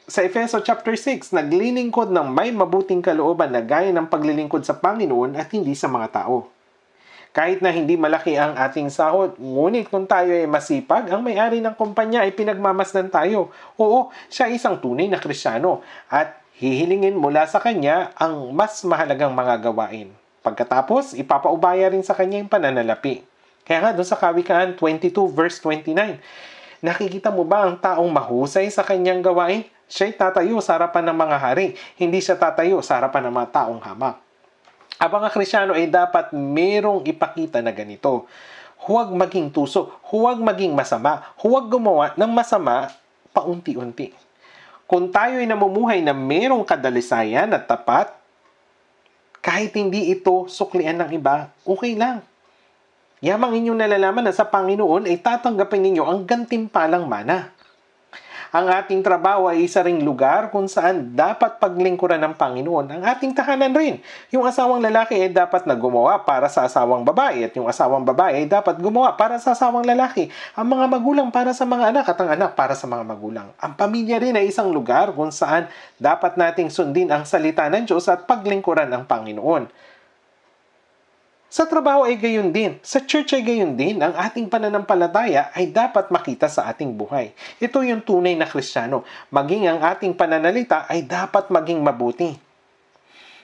Sa Efeso chapter 6, naglilingkod ng may mabuting kalooban na gaya ng paglilingkod sa Panginoon at hindi sa mga tao. Kahit na hindi malaki ang ating sahod, ngunit kung tayo ay masipag, ang may-ari ng kumpanya ay pinagmamasdan tayo. Oo, siya ay isang tunay na Kristiyano at hihilingin mula sa kanya ang mas mahalagang mga gawain. Pagkatapos, ipapaubaya rin sa kanya yung pananalapi. Kaya nga doon sa Kawikaan 22 verse 29, nakikita mo ba ang taong mahusay sa kanyang gawain? Siya'y tatayo sa harapan ng mga hari. Hindi siya tatayo sa harapan ng mga taong hamak. Ang mga Kristiyano ay dapat merong ipakita na ganito. Huwag maging tuso, huwag maging masama, huwag gumawa ng masama paunti-unti. Kung tayo ay namumuhay na merong kadalisayan at tapat, kahit hindi ito suklian ng iba, okay lang. Yamang inyong nalalaman na sa Panginoon ay tatanggapin ninyo ang gantimpalang mana. Ang ating trabaho ay isa ring lugar kung saan dapat paglingkuran ng Panginoon. Ang ating tahanan rin. Yung asawang lalaki ay dapat na gumawa para sa asawang babae at yung asawang babae ay dapat gumawa para sa asawang lalaki. Ang mga magulang para sa mga anak at ang anak para sa mga magulang. Ang pamilya rin ay isang lugar kung saan dapat nating sundin ang salita ng Diyos at paglingkuran ng Panginoon. Sa trabaho ay gayon din. Sa church ay gayon din. Ang ating pananampalataya ay dapat makita sa ating buhay. Ito yung tunay na Kristiyano. Maging ang ating pananalita ay dapat maging mabuti.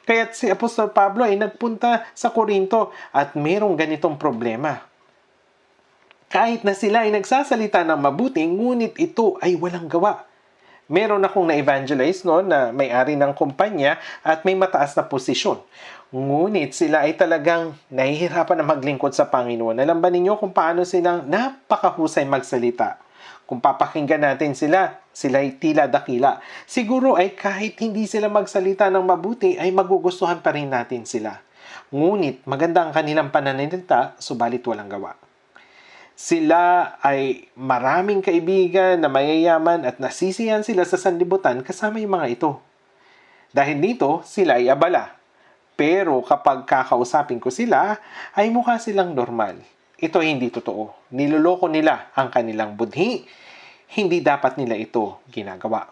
Kaya si Apostol Pablo ay nagpunta sa Korinto at mayroong ganitong problema. Kahit na sila ay nagsasalita ng mabuti, ngunit ito ay walang gawa. Meron akong na-evangelize na may-ari ng kumpanya at may mataas na posisyon. Ngunit sila ay talagang nahihirapan na maglingkod sa Panginoon. Alam ba ninyo kung paano silang napakahusay magsalita? Kung papakinggan natin sila ay tila dakila. Siguro ay kahit hindi sila magsalita ng mabuti, ay magugustuhan pa rin natin sila. Ngunit maganda ang kanilang pananalita, subalit walang gawa. Sila ay maraming kaibigan na mayayaman at nasisiyan sila sa sanlibutan kasama yung mga ito. Dahil dito, sila ay abala. Pero kapag kakausapin ko sila, ay mukha silang normal. Ito ay hindi totoo. Niloloko nila ang kanilang budhi. Hindi dapat nila ito ginagawa.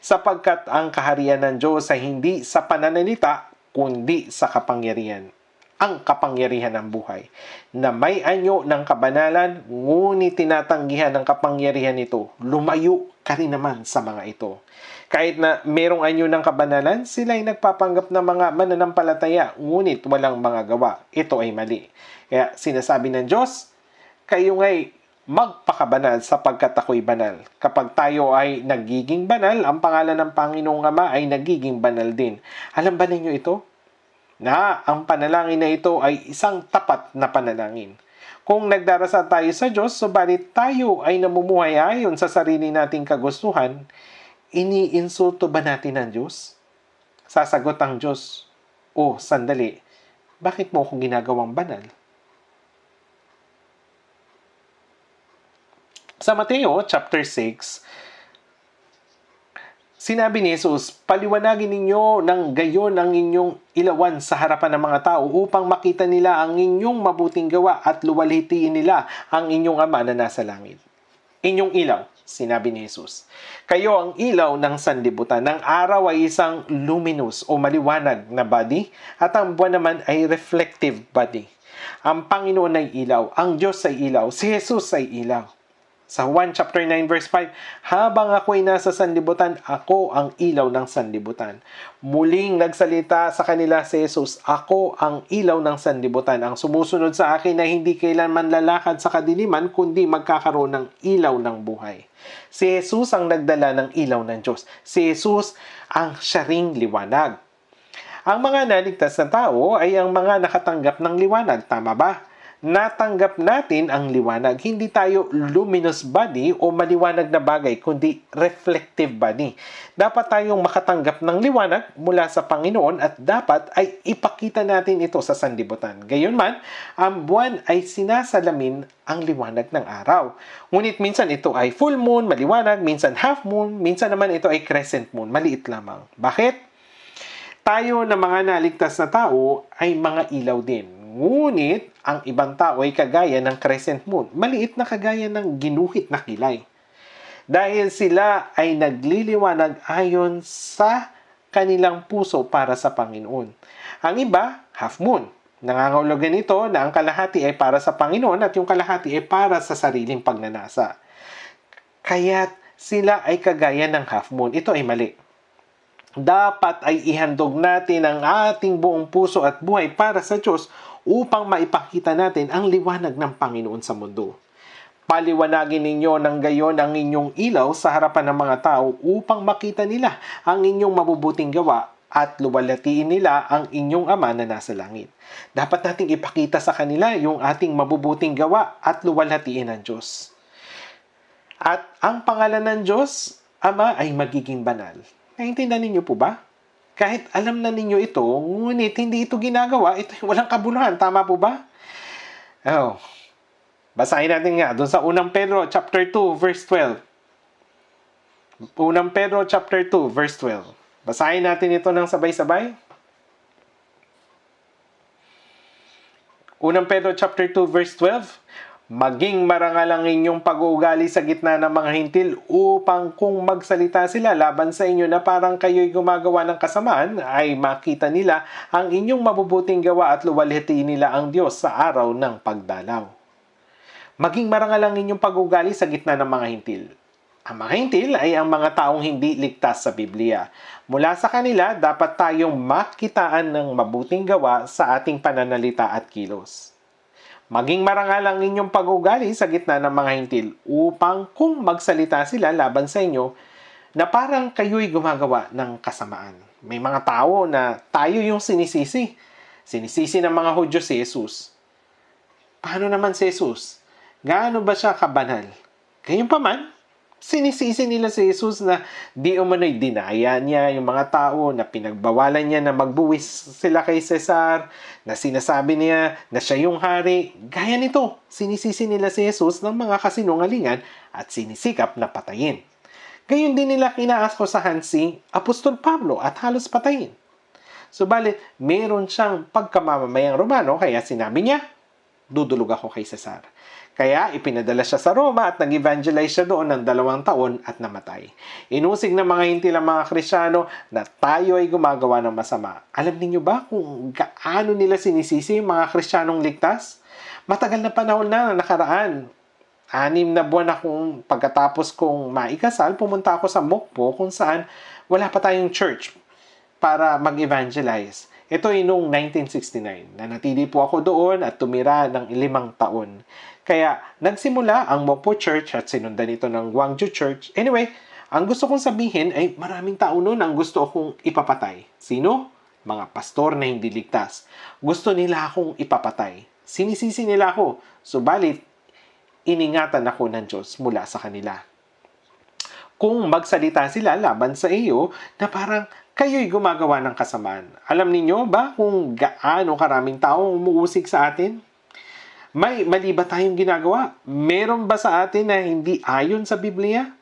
Sapagkat ang kaharian ng Diyos ay hindi sa pananalita, kundi sa kapangyarihan. Ang kapangyarihan ng buhay, na may anyo ng kabanalan, ngunit tinatanggihan ng kapangyarihan nito. Lumayo ka rin naman sa mga ito. Kahit na merong anyo ng kabanalan, sila ay nagpapanggap ng mga mananampalataya, ngunit walang mga gawa. Ito ay mali. Kaya sinasabi ng Diyos, kayo nga'y magpakabanal sapagkat ako'y banal. Kapag tayo ay nagiging banal, ang pangalan ng Panginoong Ama ay nagiging banal din. Alam ba ninyo ito? Na ang panalangin na ito ay isang tapat na panalangin. Kung nagdarasal tayo sa Diyos, subalit tayo ay namumuhay ayon sa sarili nating kagustuhan, iniinsulto ba natin ang Diyos? Sasagot ang Diyos, sandali, bakit mo akong ginagawang banal? Sa Mateo chapter 6, sinabi ni Jesus, paliwanagin ninyo ng gayon ang inyong ilawan sa harapan ng mga tao upang makita nila ang inyong mabuting gawa at luwalhatiin nila ang inyong Ama na nasa langit. Inyong ilaw, sinabi ni Jesus. Kayo ang ilaw ng sanlibutan. Ang araw ay isang luminous o maliwanag na body at ang buwan naman ay reflective body. Ang Panginoon ay ilaw, ang Diyos ay ilaw, si Jesus ay ilaw. Sa 1 chapter 9 verse 5, habang ako'y nasa sanlibutan, ako ang ilaw ng sanlibutan. Muling nagsalita sa kanila si Jesus, ako ang ilaw ng sanlibutan. Ang sumusunod sa akin na hindi kailanman lalakad sa kadiliman, kundi magkakaroon ng ilaw ng buhay. Si Jesus ang nagdala ng ilaw ng Diyos. Si Jesus ang siya ring liwanag. Ang mga naligtas na tao ay ang mga nakatanggap ng liwanag. Tama ba? Natanggap natin ang liwanag. Hindi tayo luminous body o maliwanag na bagay, kundi reflective body. Dapat tayong makatanggap ng liwanag mula sa Panginoon at dapat ay ipakita natin ito sa sanlibutan. Gayunman, ang buwan ay sinasalamin ang liwanag ng araw. Ngunit minsan ito ay full moon, maliwanag, minsan half moon, minsan naman ito ay crescent moon, maliit lamang. Bakit? Tayo na mga naligtas na tao ay mga ilaw din. Ngunit, ang ibang tao ay kagaya ng crescent moon, maliit na kagaya ng ginuhit na kilay. Dahil sila ay nagliliwanag ayon sa kanilang puso para sa Panginoon. Ang iba, half moon. Nangangahulugan ito na ang kalahati ay para sa Panginoon at yung kalahati ay para sa sariling pagnanasa. Kaya't sila ay kagaya ng half moon. Ito ay mali. Dapat ay ihandog natin ang ating buong puso at buhay para sa Diyos upang maipakita natin ang liwanag ng Panginoon sa mundo. Paliwanagin ninyo ng gayon ang inyong ilaw sa harapan ng mga tao upang makita nila ang inyong mabubuting gawa at luwalhatiin nila ang inyong Ama na nasa langit. Dapat nating ipakita sa kanila yung ating mabubuting gawa at luwalhatiin ng Diyos. At ang pangalan ng Diyos, Ama, ay magiging banal. Naintindihan ninyo po ba? Kahit alam na ninyo ito, ngunit hindi ito ginagawa, ito walang kabuluhan. Tama po ba? Basahin natin nga doon sa 1 Pedro chapter 2 verse 12. 1 Pedro chapter 2 verse 12. Basahin natin ito ng sabay-sabay. 1 Pedro chapter 2 verse 12. Maging marangal ang inyong pag-uugali sa gitna ng mga hintil upang kung magsalita sila laban sa inyo na parang kayo'y gumagawa ng kasamaan, ay makita nila ang inyong mabubuting gawa at luwalhatiin nila ang Diyos sa araw ng pagdalaw. Maging marangal ang inyong pag-uugali sa gitna ng mga hintil. Ang mga hintil ay ang mga taong hindi ligtas sa Biblia. Mula sa kanila, dapat tayong makitaan ng mabuting gawa sa ating pananalita at kilos. Maging marangal ang inyong pag-ugali sa gitna ng mga hintil upang kung magsalita sila laban sa inyo na parang kayo'y gumagawa ng kasamaan. May mga tao na tayo yung sinisisi. Sinisisi ng mga Hudyo si Jesus. Paano naman si Jesus? Gaano ba siya kabanal? Gayunpaman, sinisisi nila si Jesus na di umano'y dinaya niya yung mga tao, na pinagbawalan niya na magbuwis sila kay Cesar, na sinasabi niya na siya yung hari. Gaya nito, sinisisi nila si Jesus ng mga kasinungalingan at sinisikap na patayin. Gayon din nila kinaakusahan si Apostol Pablo at halos patayin. Subalit, meron siyang pagkamamamayang Romano kaya sinabi niya, dudulog ako kay Cesar. Kaya ipinadala siya sa Roma at nag-evangelize siya doon ng 2 taon at namatay. Inusig ng mga hintil ang mga Kristiyano na tayo ay gumagawa ng masama. Alam niyo ba kung gaano nila sinisisi yung mga Kristiyanong ligtas? Matagal na panahon na nakaraan. 6 na buwan akong pagkatapos kong maikasal, pumunta ako sa Mokpo kung saan wala pa tayong church para mag-evangelize. Ito ay noong 1969. Nanatili po ako doon at tumira ng 5 taon. Kaya nagsimula ang Mopo Church at sinundan ito ng Gwangju Church. Anyway, ang gusto kong sabihin ay maraming tao noon ang gusto akong ipapatay. Sino? Mga pastor na hindi ligtas. Gusto nila akong ipapatay. Sinisisi nila ako. Subalit, iningatan ako ng Diyos mula sa kanila. Kung magsalita sila laban sa iyo na parang kayo'y gumagawa ng kasamaan. Alam ninyo ba kung gaano karaming tao umuusig sa atin? May mali ba tayong ginagawa? Meron ba sa atin na hindi ayon sa Biblia?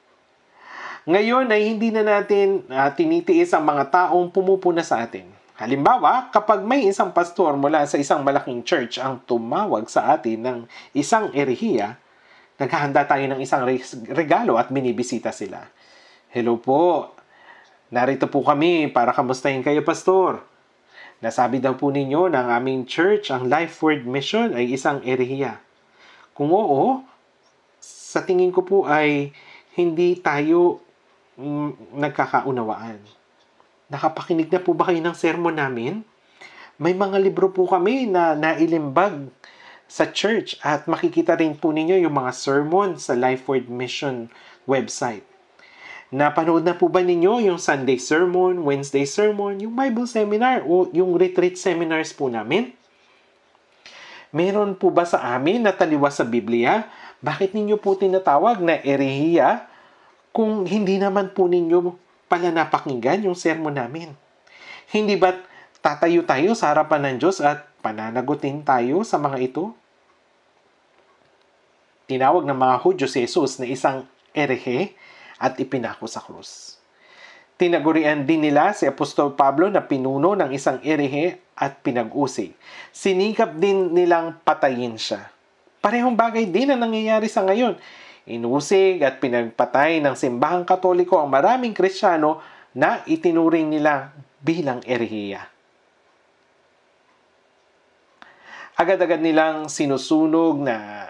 Ngayon ay hindi na natin tinitiis ang mga taong pumupuna sa atin. Halimbawa, kapag may isang pastor mula sa isang malaking church ang tumawag sa atin ng isang erehiya, naghahanda tayo ng isang regalo at binibisita sila. Hello po, narito po kami para kamustahin kayo, pastor. Nasabi daw po ninyo ng aming church ang Life Word Mission ay isang erehiya. Kung oo, sa tingin ko po ay hindi tayo nagkakaunawaan. Nakapakinig na po ba kayo ng sermon namin? May mga libro po kami na nailimbag sa church at makikita rin po ninyo yung mga sermon sa Life Word Mission website. Napanood na po ba ninyo yung Sunday sermon, Wednesday sermon, yung Bible seminar o yung retreat seminars po namin? Meron po ba sa amin na taliwas sa Biblia? Bakit ninyo po tinatawag na erehiya kung hindi naman po ninyo pala napakinggan yung sermon namin? Hindi ba tatayo tayo sa harapan ng Diyos at pananagutin tayo sa mga ito? Tinawag ng mga Hudyo si Jesus na isang erehe at ipinako sa krus. Tinagurian din nila si Apostol Pablo na pinuno ng isang erehe at pinag-usig. Sinikap din nilang patayin siya. Parehong bagay din ang nangyayari sa ngayon. Inusig at pinagpatay ng simbahang Katoliko ang maraming Kristiyano na itinuring nila bilang erehiya. Agad-agad nilang sinusunog na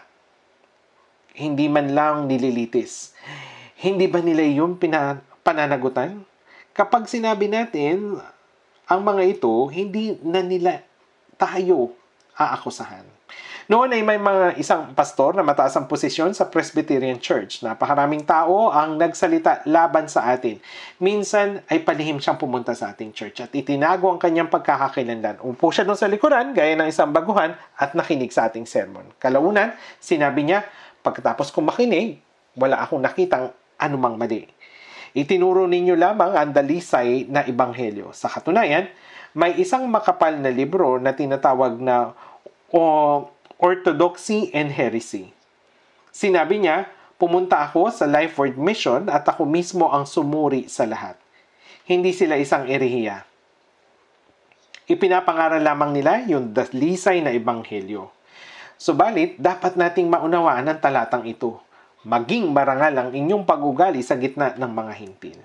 hindi man lang nililitis. Hindi ba nila yung pananagutan? Kapag sinabi natin, ang mga ito, hindi na nila tayo aakusahan. Noon ay may isang pastor na mataas ang posisyon sa Presbyterian Church. Napakaraming tao ang nagsalita laban sa atin. Minsan ay palihim siyang pumunta sa ating church at itinago ang kanyang pagkakakilanlan. Umupo siya doon sa likuran, gaya ng isang baguhan, at nakinig sa ating sermon. Kalaunan, sinabi niya, pagkatapos kong makinig, wala akong nakitang anumang mali. Itinuro ninyo lamang ang dalisay na ebanghelyo. Sa katunayan, may isang makapal na libro na tinatawag na Orthodoxy and Heresy. Sinabi niya, pumunta ako sa Life Word Mission at ako mismo ang sumuri sa lahat. Hindi sila isang erehiya. Ipinapangaral lamang nila yung dalisay na ebanghelyo. Subalit, dapat nating maunawaan ang talatang ito. Maging marangal ang inyong pag-ugali sa gitna ng mga hintil.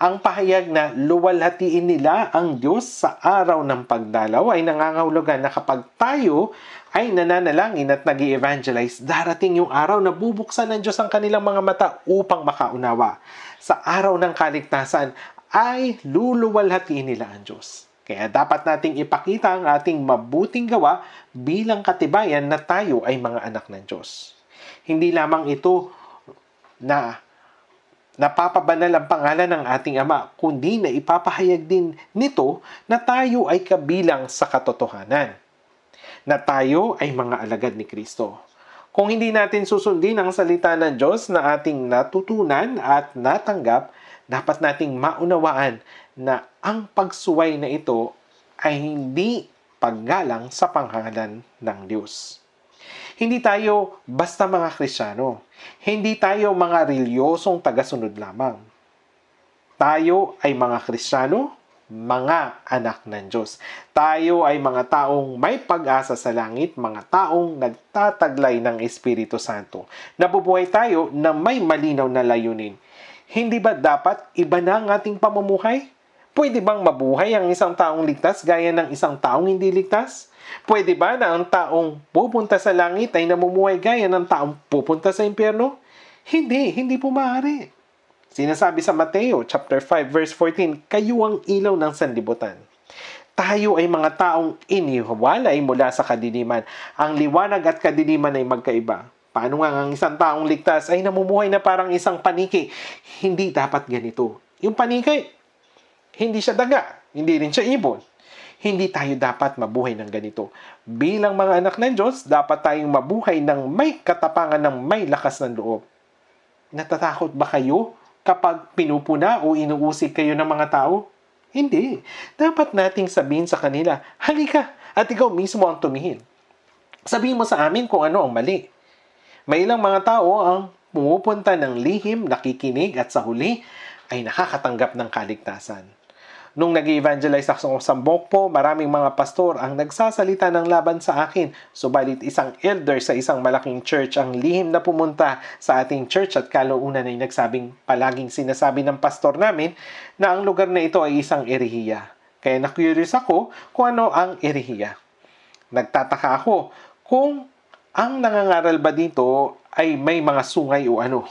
Ang pahayag na luwalhatiin nila ang Diyos sa araw ng pagdalaw ay nangangahulugan na kapag tayo ay nananalangin at nag-i-evangelize, darating yung araw na bubuksan ng Diyos ang kanilang mga mata upang makaunawa. Sa araw ng kaligtasan ay luluwalhatiin nila ang Diyos. Kaya dapat nating ipakita ang ating mabuting gawa bilang katibayan na tayo ay mga anak ng Diyos. Hindi lamang ito na napapabanal ang pangalan ng ating Ama, kundi na ipapahayag din nito na tayo ay kabilang sa katotohanan. Na tayo ay mga alagad ni Kristo. Kung hindi natin susundin ang salita ng Diyos na ating natutunan at natanggap, dapat nating maunawaan na ang pagsuway na ito ay hindi paggalang sa pangalan ng Diyos. Hindi tayo basta mga Kristiyano. Hindi tayo mga reliyosong tagasunod lamang. Tayo ay mga Kristiyano, mga anak ng Diyos. Tayo ay mga taong may pag-asa sa langit, mga taong nagtataglay ng Espiritu Santo. Nabubuhay tayo na may malinaw na layunin. Hindi ba dapat iba na ang ating pamumuhay? Pwede bang mabuhay ang isang taong ligtas gaya ng isang taong hindi ligtas? Pwede ba na ang taong pupunta sa langit ay namumuhay gaya ng taong pupunta sa impyerno? Hindi po maaari. Sinasabi sa Mateo chapter 5 verse 14, kayo ang ilaw ng sanlibutan. Tayo ay mga taong iniwalay mula sa kadiliman. Ang liwanag at kadiliman ay magkaiba. Paano nga ang isang taong ligtas ay namumuhay na parang isang paniki? Hindi dapat ganito. Yung paniki, hindi siya daga, hindi rin siya ibon. Hindi tayo dapat mabuhay ng ganito. Bilang mga anak ng Diyos, dapat tayong mabuhay ng may katapangan, ng may lakas ng loob. Natatakot ba kayo kapag pinupuna o inuusig kayo ng mga tao? Hindi. Dapat nating sabihin sa kanila, halika, at ikaw mismo ang tumingin. Sabihin mo sa amin kung ano ang mali. May ilang mga tao ang pumupunta ng lihim, nakikinig at sa huli ay nakakatanggap ng kaligtasan. Nung nag-evangelize ako sa Bokpo, maraming mga pastor ang nagsasalita ng laban sa akin. Subalit isang elder sa isang malaking church ang lihim na pumunta sa ating church at kalaunan ay nagsabing palaging sinasabi ng pastor namin na ang lugar na ito ay isang erehiya. Kaya na-curious ako kung ano ang erehiya. Nagtataka ako kung ang nangangaral ba dito ay may mga sungay o ano.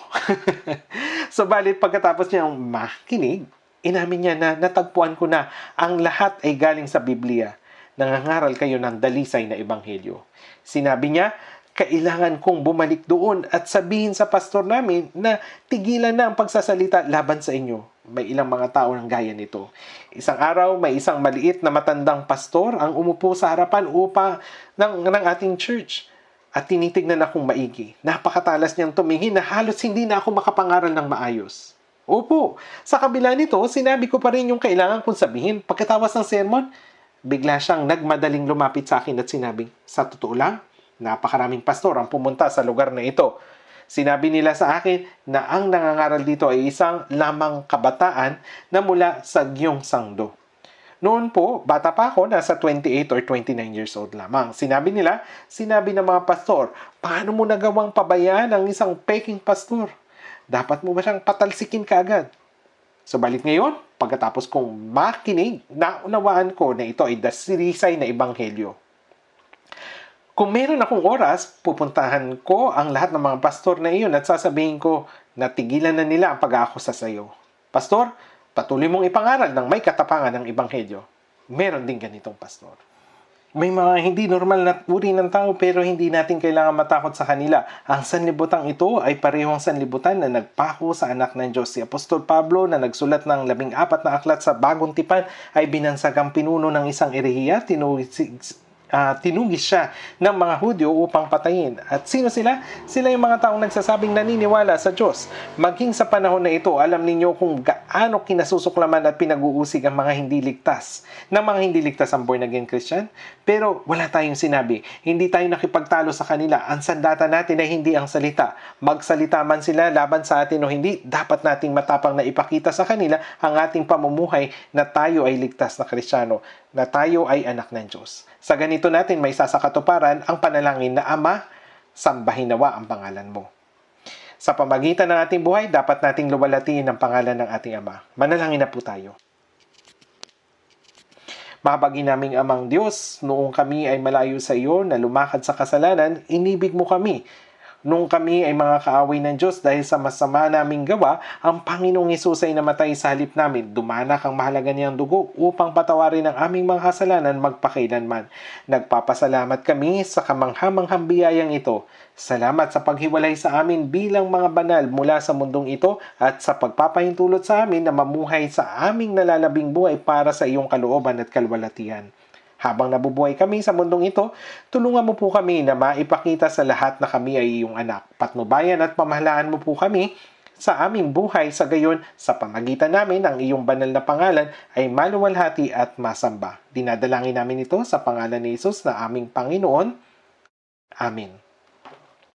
Subalit pagkatapos niyang makinig, inamin niya na natagpuan ko na ang lahat ay galing sa Biblia. Nangangaral kayo ng dalisay na ebanghelyo. Sinabi niya, kailangan kong bumalik doon at sabihin sa pastor namin na tigilan na ang pagsasalita laban sa inyo. May ilang mga tao ng gaya nito. Isang araw, may isang maliit na matandang pastor ang umupo sa harapan ng ating church. At tinitignan akong maigi. Napakatalas niyang tumingin na halos hindi na ako makapangaral ng maayos. Opo, sa kabila nito, sinabi ko pa rin yung kailangan kong sabihin. Pagkatawas ng sermon, bigla siyang nagmadaling lumapit sa akin at sinabing, sa totoo lang, napakaraming pastor ang pumunta sa lugar na ito. Sinabi nila sa akin na ang nangangaral dito ay isang lamang kabataan na mula sa Gyeongsangdo. Noon po, bata pa ako, nasa 28 or 29 years old lamang. Sinabi ng mga pastor, paano mo nagawang pabayaan ang isang peking pastor? Dapat mo ba siyang patalsikin kaagad? Subalit ngayon, pagkatapos kong makinig, naunawaan ko na ito ay dasirisay na ebanghelyo. Kung meron akong oras, pupuntahan ko ang lahat ng mga pastor na iyon at sasabihin ko na tigilan na nila ang pag-aakusa sa iyo. Pastor, patuloy mong ipangaral ng may katapangan ng ebanghelyo. Meron din ganitong pastor. May mga hindi normal na uri ng tao pero hindi natin kailangan matakot sa kanila. Ang sanlibutang ito ay parehong sanlibutan na nagpako sa anak ng Diyos. Si Apostol Pablo na nagsulat ng 14 na aklat sa Bagong Tipan ay binansagang pinuno ng isang erehiya. Tinugis siya ng mga Hudyo upang patayin. At sino sila? Sila yung mga taong nagsasabing naniniwala sa Diyos. Maging sa panahon na ito, alam ninyo kung gaano kinasusuklaman at pinag-uusig ang mga hindi ligtas. Ng mga hindi ligtas ang born again Christian. Pero wala tayong sinabi. Hindi tayo nakipagtalo sa kanila. Ang sandata natin ay hindi ang salita. Magsalita man sila laban sa atin o hindi, dapat nating matapang na ipakita sa kanila ang ating pamumuhay na tayo ay ligtas na Kristiyano, na tayo ay anak ng Diyos. Sa ganito natin may sasakatuparan ang panalangin na Ama, sambahin nawa ang pangalan mo. Sa pamagitan ng ating buhay, dapat nating luwalhatiin ang pangalan ng ating Ama. Manalangin na po tayo. Mahabagin naming Amang Diyos, noong kami ay malayo sa iyo na lumakad sa kasalanan, inibig mo kami. Nung kami ay mga kaaway ng Diyos dahil sa masama naming gawa, ang Panginoong Hesus ay namatay sa halip namin. Dumanak ang mahalaga niyang dugo upang patawarin ang aming mga kasalanan magpakailanman. Nagpapasalamat kami sa kamanghamanghang biyayang ito. Salamat sa paghiwalay sa amin bilang mga banal mula sa mundong ito at sa pagpapahintulot sa amin na mamuhay sa aming nalalabing buhay para sa iyong kalooban at kalwalhatian. Habang nabubuhay kami sa mundong ito, tulungan mo po kami na maipakita sa lahat na kami ay iyong anak. Patnubayan at pamahalaan mo po kami sa aming buhay sa gayon sa pamagitan namin ang iyong banal na pangalan ay maluwalhati at masamba. Dinadalangin namin ito sa pangalan ni Jesus na aming Panginoon. Amen.